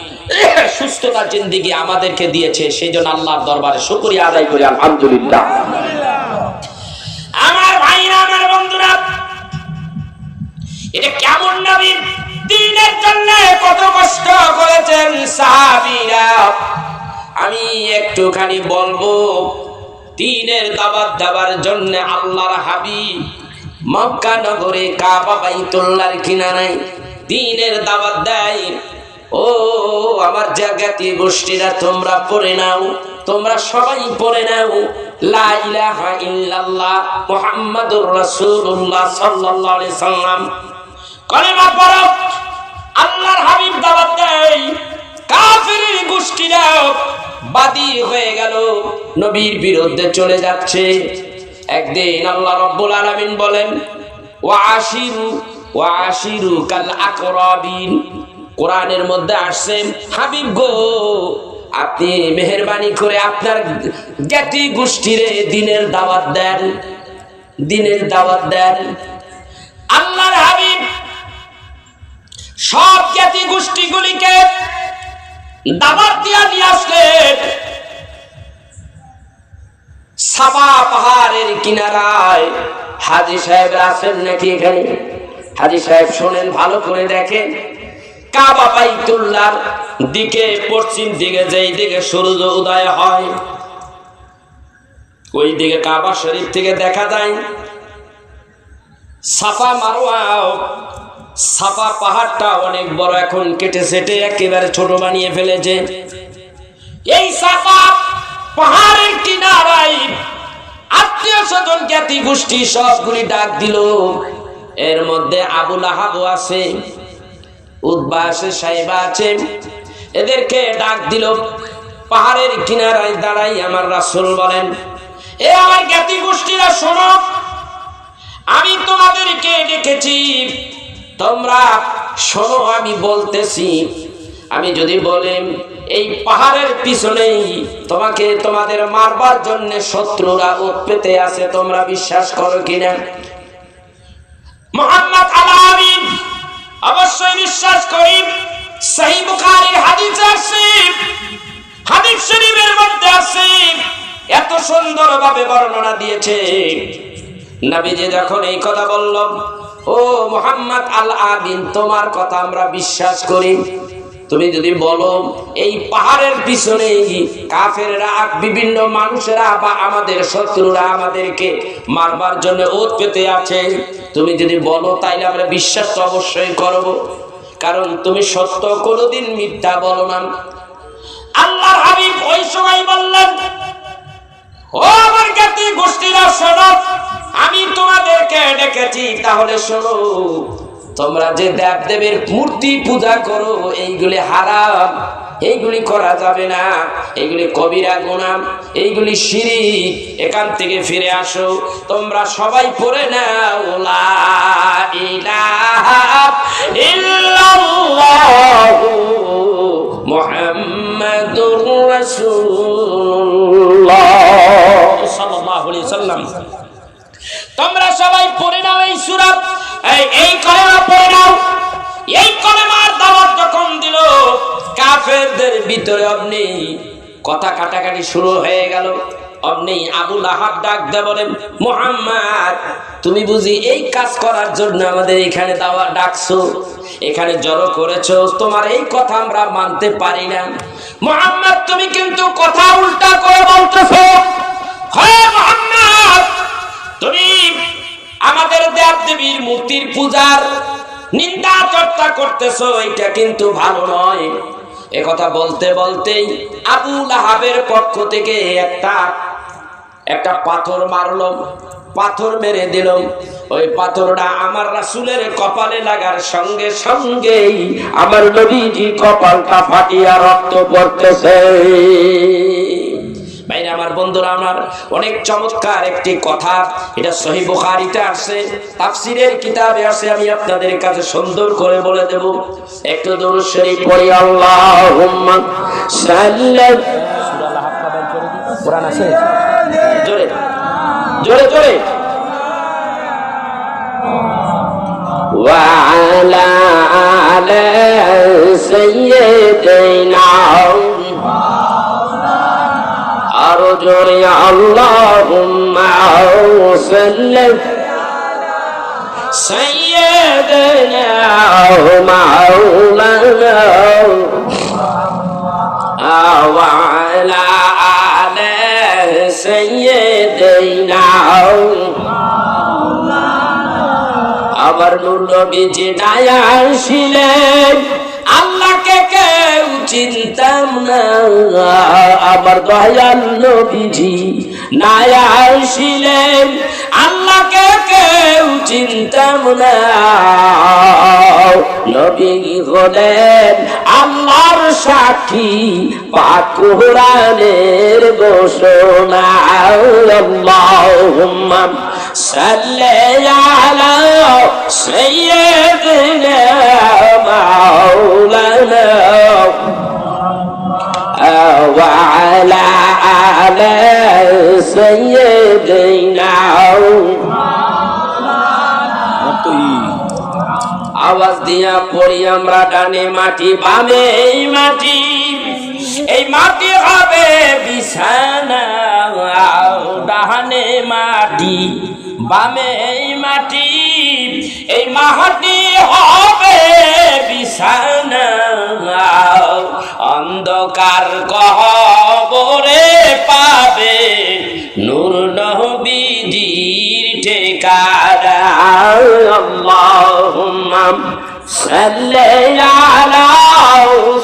সুস্থতার জিন্দেগি আমাদেরকে দিয়েছে, সেই জন্য আল্লাহর দরবারে শুকরিয়া আদায় করি আলহামদুলিল্লাহ। আমার ভাইরা, আমার বন্ধুরা, এটা কেমন নবী, দ্বীনের জন্য কত কষ্ট করেছেন সাহাবীরা। আমি একটুখানি বলবো, দ্বীনের দাওয়াত দেওয়ার জন্য আল্লাহর হাবিব মক্কা নগরে কাবা বাইতুল্লাহর কিনারায় দ্বীনের দাওয়াত দেয়। ও আমার জাতি গোষ্ঠীরা, তোমরা পড়ে নাও, তোমরা সবাই পড়ে নাও লা ইলাহা ইল্লাল্লাহ মুহাম্মাদুর রাসূলুল্লাহ সাল্লাল্লাহু আলাইহি সাল্লাম। কলেমা পড়ো। আল্লাহর হাবিব দাওয়াত দেয়, কাফিরের গোষ্ঠীরা বাদী হয়ে গেল, নবীর বিরুদ্ধে চলে যাচ্ছে। একদিন আল্লাহ রাব্বুল আলামিন বলেন, ওয়া আশিরু কাল আকরাবিন। কোরআনের মধ্যে আসছে, হাবিব গো, আপনি মেহেরবানি করে আপনার জ্ঞাতি গোষ্ঠীরে দ্বীনের দাওয়াত দেন, দ্বীনের দাওয়াত দেন। আল্লাহর হাবিব সব জ্ঞাতি গোষ্ঠীগুলিকে দাওয়াত দিয়া নিয়ে আসলেন সাফা পাহাড়ের কিনারায়। হাজী সাহেব আছেন নাকি এখানে? হাজী সাহেব শোনেন, ভালো করে দেখেন। কাবা বাইতুল্লাহর দিকে, পশ্চিম দিকে, যেই দিকে সূর্য উদয় হয় ওই দিকে কাবা শরীফ থেকে দেখা যায় সাফা মারওয়া। সাফা পাহাড়টা অনেক বড়, এখন কেটে সেটে একেবারে ছোট বানিয়ে ফেলেছে। এই সাফা পাহাড়ের কিনারায় আত্মীয় স্বজন জ্ঞাতি গোষ্ঠী সবগুলি ডাক দিল। এর মধ্যে আবু লাহাব আছে, উতবা আছে, সাইবা আছে, এদেরকে ডাক দিল। পাহাড়ের কিনারায় দাঁড়াই আমার রাসূল বলেন, এ আমার জ্ঞাতি গোষ্ঠীরা শোনো, আমি তোমাদেরকে ডেকেছি, তোমরা শোনো আমি বলতেছি। আমি যদি বলেন এই পাহাড়ের পিছনেই তোমাকে তোমাদের মারবার জন্য শত্রুরা ওত পেতে আছে, তোমরা বিশ্বাস করো কিনা? মুহাম্মদ আল-আমিন অবশ্যই বিশ্বাস করি। সহিহ বুখারীর হাদিস আছে, হাদিস শরীফের মধ্যে আছে, এত সুন্দরভাবে বর্ণনা দিয়েছে। নবীজি যখন এই কথা বলল, ও মুহাম্মদ আল-আমিন, তোমার কথা আমরা বিশ্বাস করি। তুমি যদি বলো এই পাহাড়ের পিছনে কাফেররা, বিভিন্ন মানুষেরা বা আমাদের শত্রুরা আমাদেরকে মারবার জন্য ওত পেতে আছে, তুমি যদি বলো তাইলে আমরা বিশ্বাস তো অবশ্যই করব, কারণ তুমি সত্য কোনোদিন মিথ্যা বলো না। আল্লাহর হাবিব ওই সময় বললেন, ও আমার জ্ঞাতি গোষ্ঠীরা শোনো, আমি তোমাদেরকে ডেকেছি, তাহলে শোনো, তোমরা যে দেব দেবের মূর্তি পূজা করো এইগুলি হারাম, এইগুলি করা যাবে না, এইগুলি কবিরা গুনাহ, এইগুলি শিরক, এখান থেকে ফিরে আসো। তোমরা সবাই পড়ে নাও লা ইলাহা ইল্লাল্লাহু মুহাম্মাদুর রাসূলুল্লাহ সাল্লাল্লাহু আলাইহি সাল্লাম। তোমরা সবাই পড়ে নাও এই সূরা, এই কলেমা পড়ে নাও। এই কলেমার দাওয়াত যখন দিল, কাফেরদের ভিতরে অমনি কথা কাটাকাটি শুরু হয়ে গেল। অমনি আবু লাহাব ডাক দেয়, বলেন, মুহাম্মদ, তুমি বুঝি এই কাজ করার জন্য আমাদের এখানে দাওয়াত ডাকছো, এখানে জড়ো করেছো? তোমার এই কথা আমরা মানতে পারি না। মুহাম্মদ, তুমি কিন্তু কথা উল্টা করে বলতেছো। হ্যাঁ মুহাম্মদ, তুমি আমাদের দেব দেবীর মূর্তির পূজার নিন্দা চর্চা করতেছো, এটা কিন্তু ভালো নয়। একথা বলতে বলতেই আবু লাহাবের পক্ষ থেকে একটা পাথর মারলো, পাথর মেরে দিল। ওই পাথরটা আমার রাসূলের কপালে লাগার সঙ্গে সঙ্গেই আমার নবীজি কপালটা ফাটিয়া রক্ত পড়তেছে। ভাইরা আমার, বন্ধুরা আমার, অনেক চমৎকার একটি কথা, এটা সহিহ বুখারীতে আছে, তাফসীরের কিতাবে আছে, আমি আপনাদের কাছে সুন্দর করে বলে দেব। একটু দরুদ শরীফ পড়ি, আল্লাহুম্মা সাল্লি। সূরা লাহাব কা বাইর করে দিই, কোরআন আছে, জোরে জোরে জোরে। ওয়া আলা আলি সাইয়্যিদিনা, আরো জোরে, আল্লাহুম্মা সাল্লি সাইয়্যিদিনা মাওলানা ওয়া আলা আলি সাইয়্যিদিনা আমার নূর নবীজি নাই আসিলেন আল্লাহকে কেউ চিনতাম না। আমার দয়াল নবীজি নাই আসিলেন আল্লাহকে কেউ চিনতাম না। নবী হলেন আল্লাহর সাক্ষী পাক কোরআনের ঘোষণা। আল্লাহুম্মা সাল্লি আলা সাইয়্যিদিনা মাওলানা ওয়া আলা আলি সাইয়্যিদিনা। আওয়াজ দিয়া পড়ি আমরা, ডানে মাটি বামে এই মাটি, এই মাটি হবে বিছানা। ডানে মাটি বামে এই মাটি, এই মাটি হবে বিছানা। অন্ধকার কবরে পাবে নূর নবীজির ঠিকানা। আল্লাহুম্মা সাল্লি আলা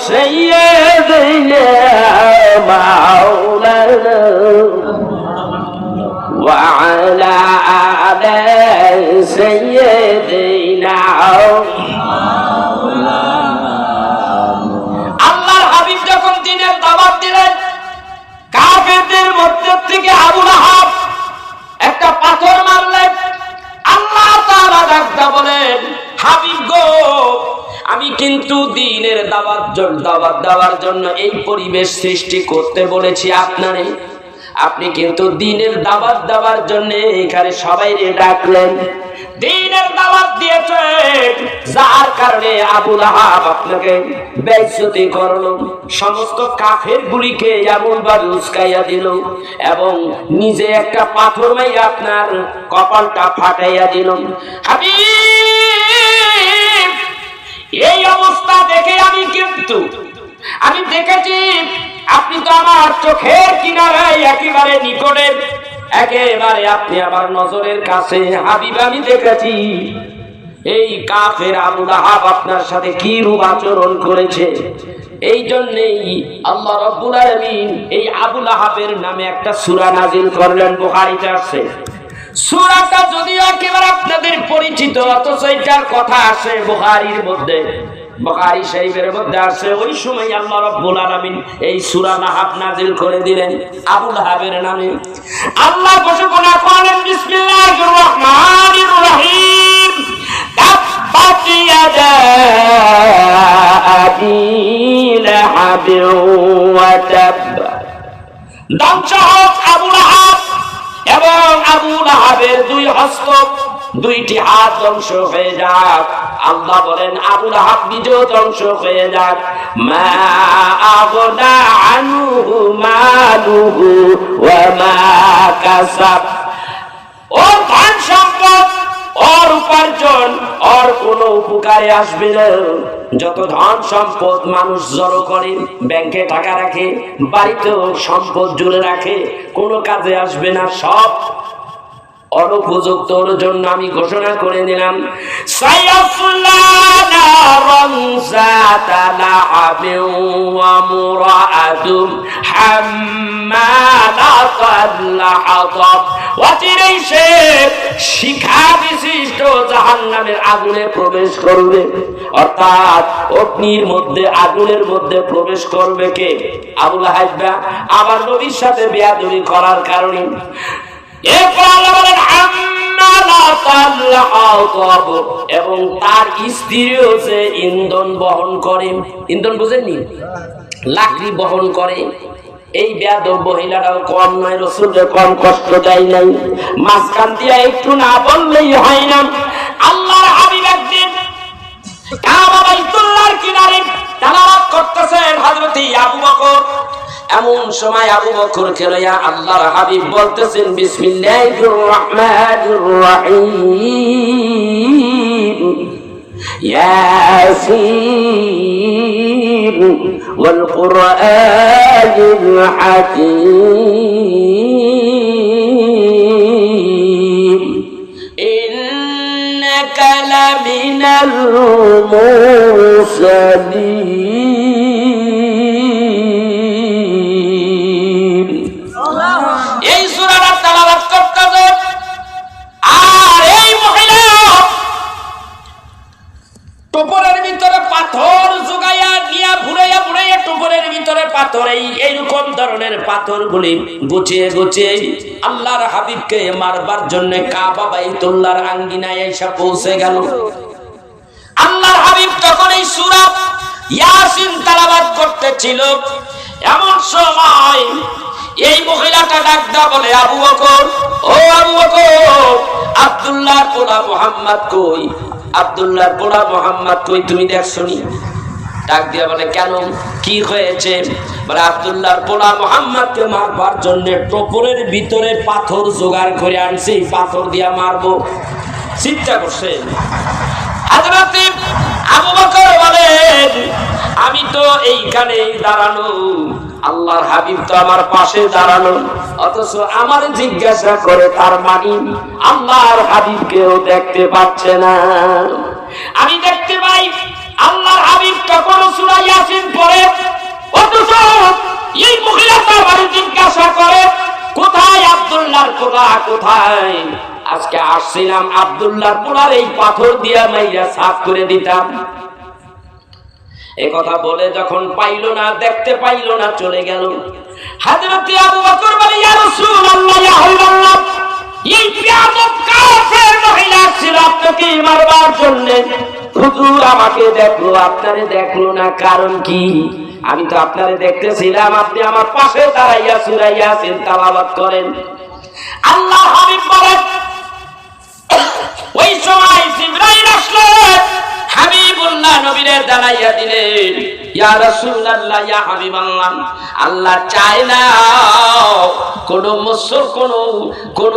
সাইয়্যিদিনা মাওলানা ওয়া আলা আলি সাইয়্যিদিনা। আল্লাহর হাবিব যখন দ্বীনের দাওয়াত দিলেন, কাফেরদের মধ্যে থেকে আবু লাহাব একটা পাথর মারলেন। আল্লাহ তাআলা ডাকতে বলেন, হাবিব গো, আমি কিন্তু দ্বীনের দাওয়াত দেওয়ার জন্য এই পরিবেশ সৃষ্টি করতে বলেছি আপনারে। আপনি কিন্তু দ্বীনের দাওয়াত দেওয়ার জন্য এখানে সবাইকে ডাকলেন, দ্বীনের দাওয়াত দিয়েছেন, যার কারণে আবু লাহাব আপনাকে বেইজ্জতি করলো, সমস্ত কাফের গুলিকে এমন ভাবে উস্কাইয়া দিল এবং নিজে একটা পাথর মাইরা আপনার কপালটা ফাটাইয়া দিল। হাবিব, এই অবস্থা দেখে আমি দেখেছি আপনি তো আমার চোখের কিনারায় একেবারে নিকটে, একেবারে আপনি আমার নজরের কাছে। হাবিব, আমি দেখেছি এই কাফের আবু লাহাব আপনার সাথে কি রূপ আচরণ করেছে। এই জন্যই আল্লাহ রাব্বুল আলামিন এই আবু লাহাবের নামে একটা সূরা নাজিল করলেন। বুখারীতে আছে সূরাটা যদিও একেবারে আপনাদের পরিচিত, অথচ এটার কথা আসে বুখারীর মধ্যে, বুখারী শরীফের মধ্যে আছে। ওই সময় আল্লাহ রাব্বুল আলামিন এই সূরা লাহাব নাজিল করে দিলেন আবু লাহাবের নামে। আল্লাহ ঘোষণা করলেন, বিসমিল্লাহির রহমানির রহিম, তাব্বাত ইয়াদা আবি লাহাব ওয়া তাব। ধ্বংস হোক আবু লাহাব এবং আবু লাহাবের দুই হস্ত, দুইটি হাত ধ্বংস হয়ে যাক। আল্লাহ বলেন আবু লাহাব নিজেও ধ্বংস হয়ে যাক। মা আগনা আনহু মালুহু ওয়া মা কাসাব। ওর ধন সম্পদ, ওর উপার্জন, ওর কোনো উপকারে আসবে না। যত ধন সম্পদ মানুষ জড়ো করে, ব্যাংকে টাকা রাখে, বাড়িতেও সম্পদ জুড়ে রাখে, কোনো কাজে আসবে না, সব অনুপযুক্ত। ওর জন্য আমি ঘোষণা করে দিলাম, সায়াসলা নারান যাতা লাহাবিন ওয়া মুরাআতুন হাম্মালাতাল হাতাব। অচিরেই সে শিখা বিশিষ্ট জাহান্নামের আগুনে প্রবেশ করবে। অর্থাৎ অগ্নির মধ্যে, আগুনের মধ্যে প্রবেশ করবে কে? আবু লাহাব আমার নবীর সাথে বেয়াদবি করার কারণে। এবং তার স্ত্রীও যে ইন্ধন বহন করে, ইন্ধন বুঝেননি, লাকড়ি বহন করে। এই বেয়াদব মহিলাটাও কম নয়, রাসূলকে কম কষ্ট দেয় নাই। মাঝখান দিয়ে একটু না বললেই হয় না। আল্লাহর হাবিব একদিন কাবা বাইতুল্লাহর কিনারে তেলাওয়াত করতেছেন হযরত আবু বকর। এমন সময় আবু বকর খেলয়া আল্লাহর হাবিব বলতেছেন, বিসমিল্লাহির রহমানির রহিম, ইয়াসিন ওয়াল কুরআনিল হাকীম, ইন্নাকা লা المرسلين এই সূরাটা তেলাওয়াত করতেছে আর এই মহিলা টোপরের ভিতরে পাথর জোগাইয়া নিয়া ঘুরাইয়া ঘুরাইয়া টোপরের ভিতরে পাথর এইরকম ধরনের পাথরগুলি গুছিয়ে গুছিয়ে আল্লাহর হাবিবকে মারবার জন্য কাবা বাইতুল্লাহর আঙ্গিনায় এসে পৌঁছে গেল। আল্লাহর হাবিব তখন এই সূরা ইয়াসিন তেলাওয়াত করতেছিল। এমন সময় এই মহিলাটা ডাক দেয়া বলে, আবু বকর, ও আবু বকর, আব্দুল্লাহর পোলা মুহাম্মদ কই? আব্দুল্লাহর পোলা মুহাম্মদ কই, তুমি দেখছনি? ডাক দিয়া বলে, কেন, কি হয়েছে? বলে, আব্দুল্লাহর পোলা মুহাম্মদকে মারবার জন্য টোপরের ভিতরে পাথর জোগাড় করে আনছি, পাথর দিয়া মারবো। চিন্তা করছে হযরত আবু বকর বলেন, আমি তো এইখানে দাঁড়ানো, আল্লাহর হাবিব তো আমার পাশে দাঁড়ানো, অথচ আমার জিজ্ঞাসা করে তার মানে আল্লাহর হাবিবকেও দেখতে পাচ্ছে না। আমি দেখতে পাই আল্লাহর হাবিব তখন সূরা ইয়াসিন পড়ে, অথচ এই মহিলাটা আমার জিজ্ঞাসা করে কোথায় আব্দুল্লাহর পোলা, কোথায়? আজকে আসছিলাম আব্দুল্লাহর পোলার এই পাথর দিয়া মাইরা সাফ করে দিতাম। এই কথা বলে যখন পাইল না, দেখতে পাইল না, চলে গেল। হযরত আবু বকর বলে, ইয়া রাসূলুল্লাহ, ইয়া হাবিবাল্লাহ, এই বেয়াদব কাফের মহিলা ছিল আপনাকে মারবার জন্য। হুজুর আমাকে দেখলো, আপনারে দেখলো না, কারণ কি? আমি তো আপনারে দেখতেছিলাম, আপনি আমার পাশে দাঁড়াইয়া সূরা ইয়াসিন তেলাওয়াত করেন। আল্লাহ হাবিব বলেন, ওই সময় জিবরাইল আসলো, হাবিবুল্লাহ নবীরে জানাইয়া দিলেন, ইয়া রাসূলুল্লাহ, ইয়া হাবিবাল্লাহ, আল্লাহ চায় না কোন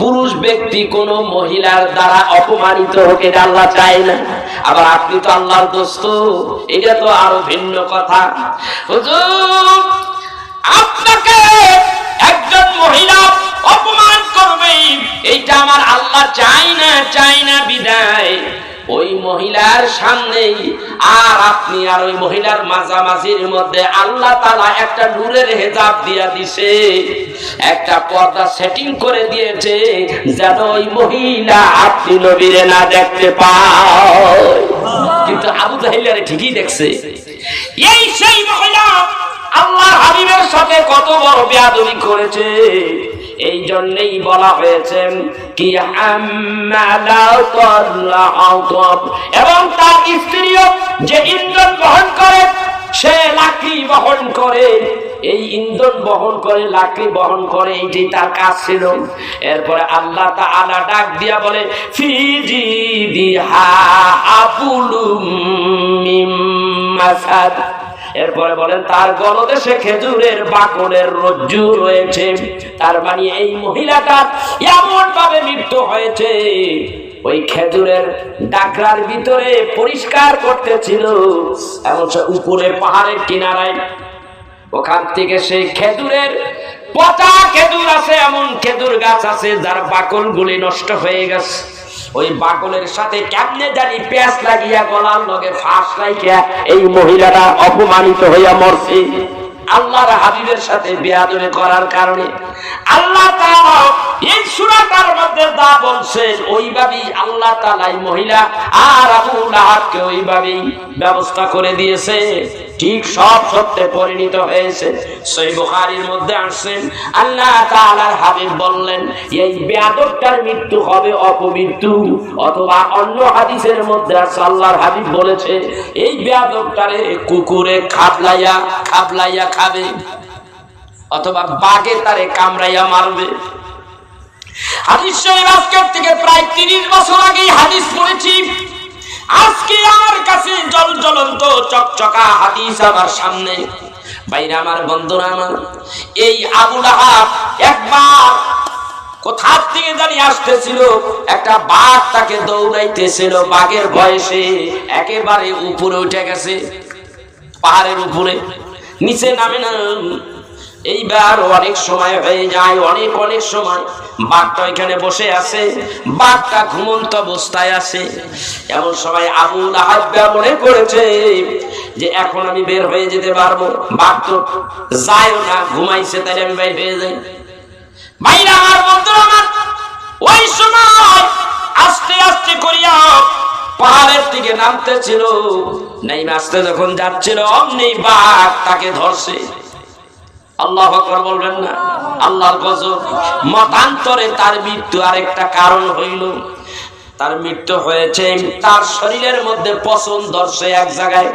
পুরুষ ব্যক্তি কোন মহিলার দ্বারা অপমানিত হোক, এটা আল্লাহ চায় না। আবার আপনি তো আল্লাহর দোস্ত, এটা তো আরো ভিন্ন কথা। হুজুর, আপনাকে একজন মহিলা অপমান করবে, এইটা আমার আল্লাহ চাই না বিদায় ওই মহিলার সামনে আর আপনি আর ওই মহিলার মাঝামাঝির মধ্যে আল্লাহ তাআলা একটা নূরের হেজাব দিয়া দিছে, একটা পর্দা সেটিং করে দিয়েছে, যেন ওই মহিলা আপনি নবীরে না দেখতে পায়। কিন্তু আবু জাহেল ঠিকই দেখছে। এই সেই মহিলা আল্লাহর হাবিবের সাথে কত বড় বেয়াদবি করেছে। এই জন্যই বলা হয়েছে কি এবং তার স্ত্রীও যে ইন্ধন বহন করে, সে লাকড়ি বহন করে, এই ইন্ধন বহন করে, লাকড়ি বহন করে, এইটি তার কাজ ছিল। এরপরে আল্লাহ তাআলা ডাক দিয়া বলে, ফিজি বিহা আবুলুম মিম মাসাদ। এরপরে বলেন তার গলদেশে খেজুরের বাকলের রজ্জু রয়েছে। তার মানে এই মহিলাটা এমন ভাবে মৃত্যু হয়েছে, ওই খেজুরের ডাকরার ভিতরে পরিষ্কার করতেছিল, এমন উপরে পাহাড়ের কিনারায়, ওখান থেকে সেই খেজুরের পচা খেজুর আছে, এমন খেজুর গাছ আছে যার বাকল গুলি নষ্ট হয়ে গেছে। ওই বাকলের সাথে কেমনে জানি পেঁচ লাগিয়া গলার লগে ফাঁস লাগিয়া এই মহিলাটা অপমানিত হইয়া মরছে আল্লাহর হাবিবের সাথে বেয়াদবি করার কারণে। আল্লাহ তাআলা এই সূরাটার মধ্যে যা বলছেন ওইভাবেই আল্লাহ তাআলা এই মহিলা আর আবু লাহাবকে ওইভাবেই ব্যবস্থা করে দিয়েছে, ঠিক সব সত্যে পরিণত হয়েছে। সহিহ বুখারীর মধ্যে আসছেন আল্লাহ তাআলার হাবিব বললেন এই বেয়াদবটার মৃত্যু হবে অপমৃত্যু, অথবা অন্য হাদিসের মধ্যে আছে আল্লাহর হাবিব বলেছে এই বেয়াদবটারে কুকুরে খাবলাইয়া খাবে, অথবা বাঘে তারে কামড়াইয়া মারবে। হাদিস শরীফ আজকের থেকে প্রায় 30 বছর আগে হাদিস পড়েছি। আজকে আমার কাছে জ্বলন্ত চকচকা হাদিস আমার সামনে। বাইরে আমার বন্ধুরা, আমার এই আবু লাহাব একবার কোথা থেকে জানি আসতেছিল, একটা বাঘ তাকে দৌড়াইতেছিল, বাঘের বয়সে একেবারে উপরে উঠে গেছে, পাহাড়ের উপরে, নিচে নামে না। এইবার অনেক সময় হয়ে যায়, অনেক অনেক সময় বাঘটা এখানে বসে আছে, বাঘটা ঘুমন্ত অবস্থায় আছে। এমন সময় আবু লাহাব মনে করেছে যে এখন আমি বের হয়ে যেতে পারবো, বাঘ তো যায়ও না, ঘুমাইছে, তাই আমি বের হয়ে যাই। ভাইরা আমার, বন্ধুরা আমার, ওই সময় আস্তে আস্তে করিয়া পাহাড়ের দিকে নামতেছিল, নেমে আসতে যখন যাচ্ছিল অমনি বাঘ তাকে ধরছে। আল্লাহু আকবার বলবেন না? আল্লাহর গজব। মতান্তরে তার মৃত্যু আরেকটা কারণ হইল, তার মৃত্যু হয়েছে তার শরীরের মধ্যে পচন ধরছে এক জায়গায়।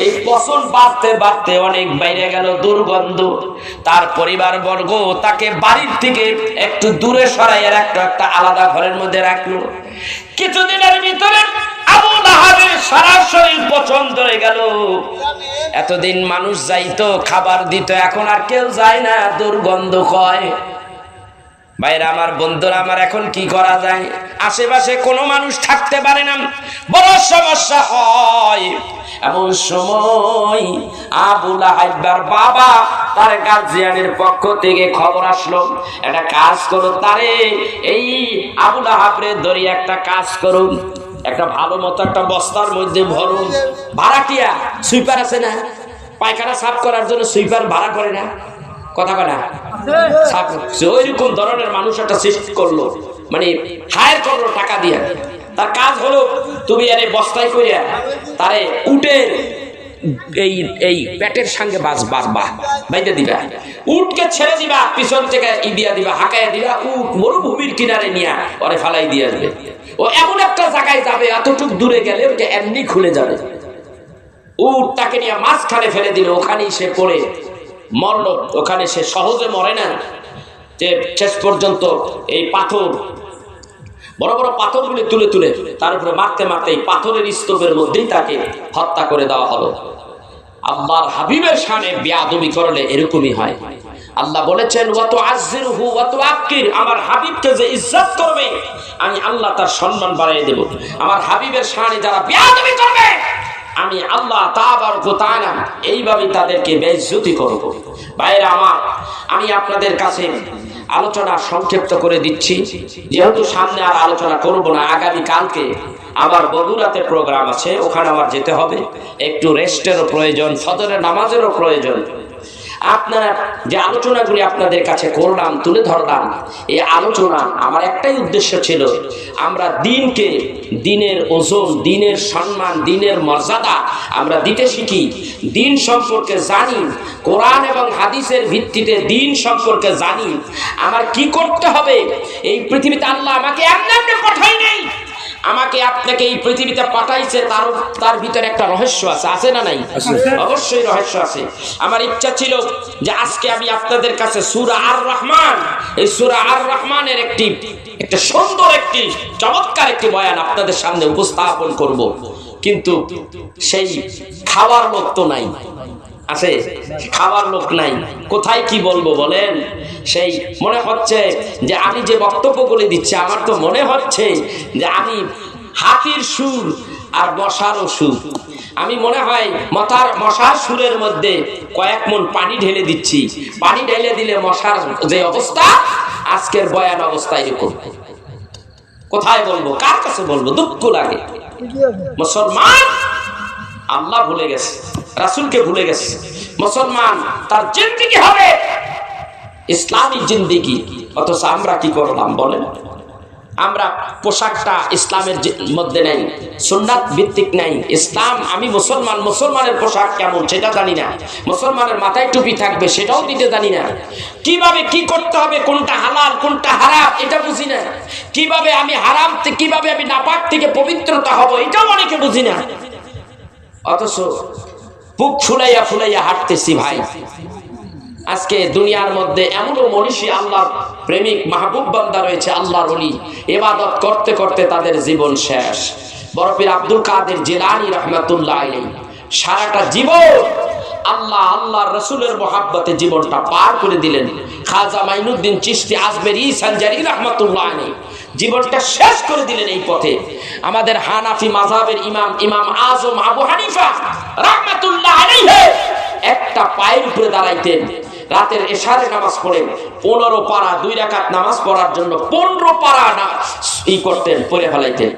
এই পচন বাড়তে বাড়তে অনেক বাইরে গেল, দুর্গন্ধ। তার পরিবার বর্গ তাকে বাড়ির থেকে একটু দূরে সরাইয়া একটা আলাদা ঘরের মধ্যে রাখলো। কিছুদিনের ভিতরে আবু লাহাবের সারা শরীর পচন ধরে গেল। এতদিন মানুষ যাইতো, খাবার দিত, এখন আর কেউ যায় না, দুর্গন্ধ কয়। ভাইরা আমার, বন্ধুরা আমার, এখন কি করা যায়? আশেপাশে কোনো মানুষ থাকতে পারে না, বড় সমস্যা হয়। এমন সময় আবু লাহাবের বাবা, তার গার্জিয়ানের পক্ষ থেকে খবর আসলো, একটা কাজ করো, তারে এই আবু লাহাবরে ধরি একটা কাজ করো, একটা ভালো মতো একটা বস্তার মধ্যে ভরো। ভাড়াটিয়া সুইপার আছে না, পায়খানা সাফ করার জন্য সুইপার ভাড়া করে না, কথা বলে না, ওইরকম ধরনের মানুষ একটা সৃষ্টি করলো, মানে হায়ার করলো টাকা দিয়ে। তার কাজ হলো তুমি আরে বস্তায় করিয়া তারে উটের এই এই পেটের সঙ্গে বাইতে দিবা, উটকে ছেড়ে দিবা, পিছন থেকে ইদিয়া দিবা, হাঁকাইয়া দিবা, উট মরুভূমির কিনারে নিয়ে ওরে ফালাই দিয়ে আসবে। ও এমন একটা জায়গায় যাবে, এতটুক দূরে গেলে ওটা এমনি খুলে যাবে। উট তাকে নিয়ে মাঝখানে ফেলে দিল, ওখানেই সে পড়ে মরল। ওখানে সে সহজে মরে না, যে শেষ পর্যন্ত এই পাথর, বড় বড় পাথরগুলি তুলে তুলে তার উপরে মারতে মারতে এই পাথরের স্তূপের মধ্যেই তাকে হত্যা করে দেওয়া হলো। আল্লাহর হাবিবের শানে বেয়াদবি করলে এরকমই হয়। আল্লাহ বলেছেন, ওয়া তুআজ্জিরহু ওয়া তুআক্কির, আমার হাবিবকে যে ইজ্জত করবে আমি আল্লাহ তার সম্মান বাড়িয়ে দেব। আমার হাবিবের শানে যারা বেয়াদবি করবে আমি আল্লাহ তাবারক ওয়া তাআলা এইভাবে তাদেরকে বেইজ্জতি করব। ভাইরা আমার, আমি আপনাদের কাছে আলোচনা সংক্ষিপ্ত করে দিচ্ছি, যেহেতু সামনে আর আলোচনা করব না। আগামী কালকে আমার বগুড়াতে প্রোগ্রাম আছে, ওখানে আমার যেতে হবে, একটু রেস্টেরও প্রয়োজন, ফজরের নামাজেরও প্রয়োজন। আপনারা যে আলোচনাগুলি আপনাদের কাছে করলাম, তুলে ধরলাম, এই আলোচনা আমার একটাই উদ্দেশ্য ছিল, আমরা দিনকে, দিনের ওজন, দিনের সম্মান, দিনের মর্যাদা আমরা দিতে শিখি, দিন সম্পর্কে জানি, কোরআন এবং হাদিসের ভিত্তিতে দিন সম্পর্কে জানি। আমার কি করতে হবে? এই পৃথিবীতে আল্লাহ আমাকে এমনি এমনি পাঠাই নাই, আমাকে আপনাকে এই পৃথিবীতে পাঠাইছে, তার ভিতরে একটা রহস্য আছে, আছে না নাই? অবশ্যই রহস্য আছে। আমার ইচ্ছা ছিল যে আজকে আমি আপনাদের কাছে সূরা আর রহমান, এই সূরা আর রহমানের একটা সুন্দর, একটি চমৎকার একটি বয়ান আপনাদের সামনে উপস্থাপন করব, কিন্তু সেই খাওয়ার লোক তো নাই, আছে খাওয়ার লোক নাই, কোথায় কি বলবো বলেন? সেই মনে হচ্ছে যে আমি যে বক্তব্যগুলি দিচ্ছি, আমার তো মনে হচ্ছে যে আমি হাতির সুর আর মশারও সুর। আমি মনে হয় মশার সুরের মধ্যে কয়েক মন পানি ঢেলে দিচ্ছি, পানি ঢেলে দিলে মশার যে অবস্থা, আজকের বয়ান অবস্থা এরকম। কোথায় বলবো, কার কাছে বলবো? দুঃখ লাগে। মুসলমান আল্লাহ ভুলে গেছে, রাসূলকে ভুলে গেছে। মুসলমান তার জিন্দেগি হবে ইসলামিক জিন্দেগি, অথচ আমরা কি করলাম বলেন? আমরা পোশাকটা ইসলামের মধ্যে নাই, সুন্নাত ভিত্তিক নাই। ইসলাম, আমি মুসলমান, মুসলমানের পোশাক কেমন সেটা জানি না, মুসলমানের মাথায় টুপি থাকবে সেটাও দিতে জানি না, কিভাবে কি করতে হবে, কোনটা হালাল কোনটা হারাম এটা বুঝি না, কিভাবে আমি হারাম থেকে, কিভাবে আমি নাপাক থেকে পবিত্রতা হব এটাও অনেকে বুঝি না। অথচ বুক ফুলাইয়া ফুলাইয়া হাঁটতেছি। ভাই, আজকে দুনিয়ার মধ্যে এমনও মনীষী, আল্লাহর প্রেমিক মাহবুব বান্দা রয়েছে, আল্লাহর ওলি, ইবাদত করতে করতে তাদের জীবন শেষ। বড় পীর আব্দুল কাদের জিলানী রাহমাতুল্লাহ আলাইহি সারাটা জীবন আল্লাহর রাসূলের মহব্বতে জীবনটা পার করে দিলেন। খাজা মাইনুদ্দিন চিশতি আজমেরি সানজারি রাহমাতুল্লাহ আলাইহি জীবনটা শেষ করে দিলেন এই পথে। আমাদের হানাফি মাযহাবের ইমাম আযম আবু হানিফা রাহমাতুল্লাহ আলাইহি একটা পায়ের উপরে দাঁড়াইতেন, রাতের এশারে নামাজ পড়ে 15 পারা 2 রাকাত নামাজ পড়ার জন্য 15 পারা না করতেন, পড়ে ফেলাইতেন,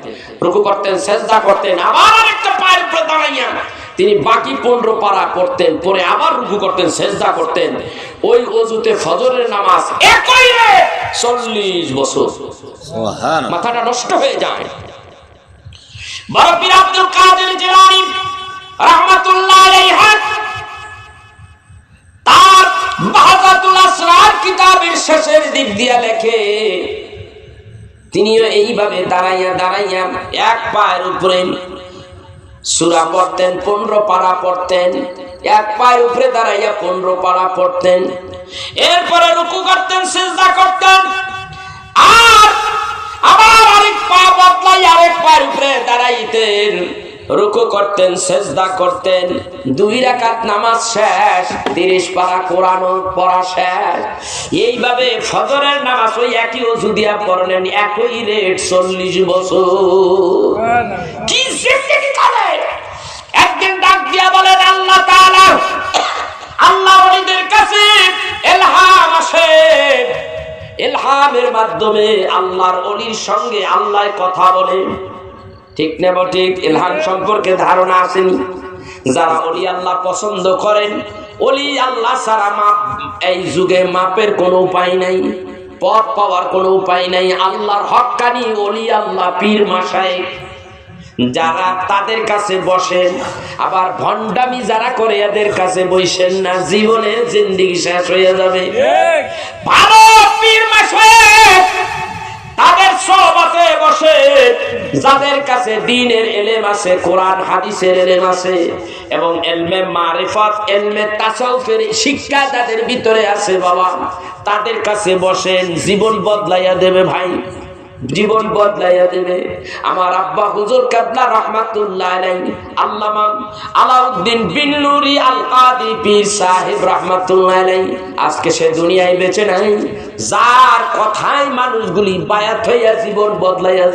রুকু করতেন, সেজদা করতেন, আবার আরেকটা পায়ের উপরে দাঁড়াইয়া তিনি বাকি 15 পারা পড়তেন, পরে আবার রুকু করতেন, সেজদা করতেন। ওই ওযুতে ফজরের নামাজ একই রে 40 বছর। সুবহানাল্লাহ, মাথাটা নষ্ট হয়ে যায়। বড় পীর আব্দুল কাদের জিলানী রাহমাতুল্লাহ আলাইহি তার বাহাদাতুল আসরার কিতাবের শেষের দিক দিয়া লেখে, তিনিও এইভাবে দাঁড়াইয়া দাঁড়াইয়া এক পায়ের উপরে সূরা পড়তেন, 15 পারা পড়তেন, এক পায়ের উপরে দাঁড়াইয়া 15 পারা পড়তেন, এরপরে রুকু করতেন, সিজদা করতেন, আর আবার আরেক পা বদলাই আরেক পায়ের উপরে দাঁড়াইতেন, রুকু করতেন, সিজদা করতেন। 2 রাকাত নামাজ শেষ, 30 পারা কোরআন পড়া শেষ। এইভাবে ফজরের নামাজ ওই একই ওযু দিয়া পড়লেন, একই রেট 40 বছর। কি জিন্দেগি করে! একদিন ডাক দিয়া বলেন, আল্লাহ তাআলা, আল্লাহ ওলিদের কাছে ইলহাম আসে, ইলহামের মাধ্যমে আল্লাহর ওলির সঙ্গে আল্লাহ কথা বলে। ঠিক না ঠিক? ইলহাম সম্পর্কে ধারণা আসেনি? যারা ওলি আল্লাহ পছন্দ করেন, ওলি আল্লাহ ছাড়া মাপ এই যুগে মাপের কোনো উপায় নাই, পথ পাওয়ার কোনো উপায় নাই। আল্লাহর হক্কানি ওলি আল্লাহ পীর মাশায়েখ যারা, তাদের কাছে বসেন, আবার ভণ্ডামি যারা করে এদের কাছে বসেন না, জীবনে জিন্দেগি শেষ হয়ে যাবে। ভালো পীর মাশায়েখ তাদের সোহবতে বসে, যাদের কাছে দ্বীনের ইলম আছে, কোরআন হাদিসের ইলম আছে, এবং ইলমে মারিফাত, ইলমে তাসাউফের শিক্ষা যাদের ভিতরে আছে, বাবা তাদের কাছে বসেন, জীবন বদলাইয়া দেবে ভাই, জীবন বদলাইয়া দেবে। আমার আব্বা হুজুর কিবলা রাহমাতুল্লাহ আলাইহি, আল্লামা আলাউদ্দিন বিন নুরি আল কাদি পীর সাহেব রাহমাতুল্লাহ আলাইহি, আজকে সে দুনিয়ায় বেঁচে নাই, যার কথায় মানুষগুলি বায়াত হইয়া জীবন বদলাইয়া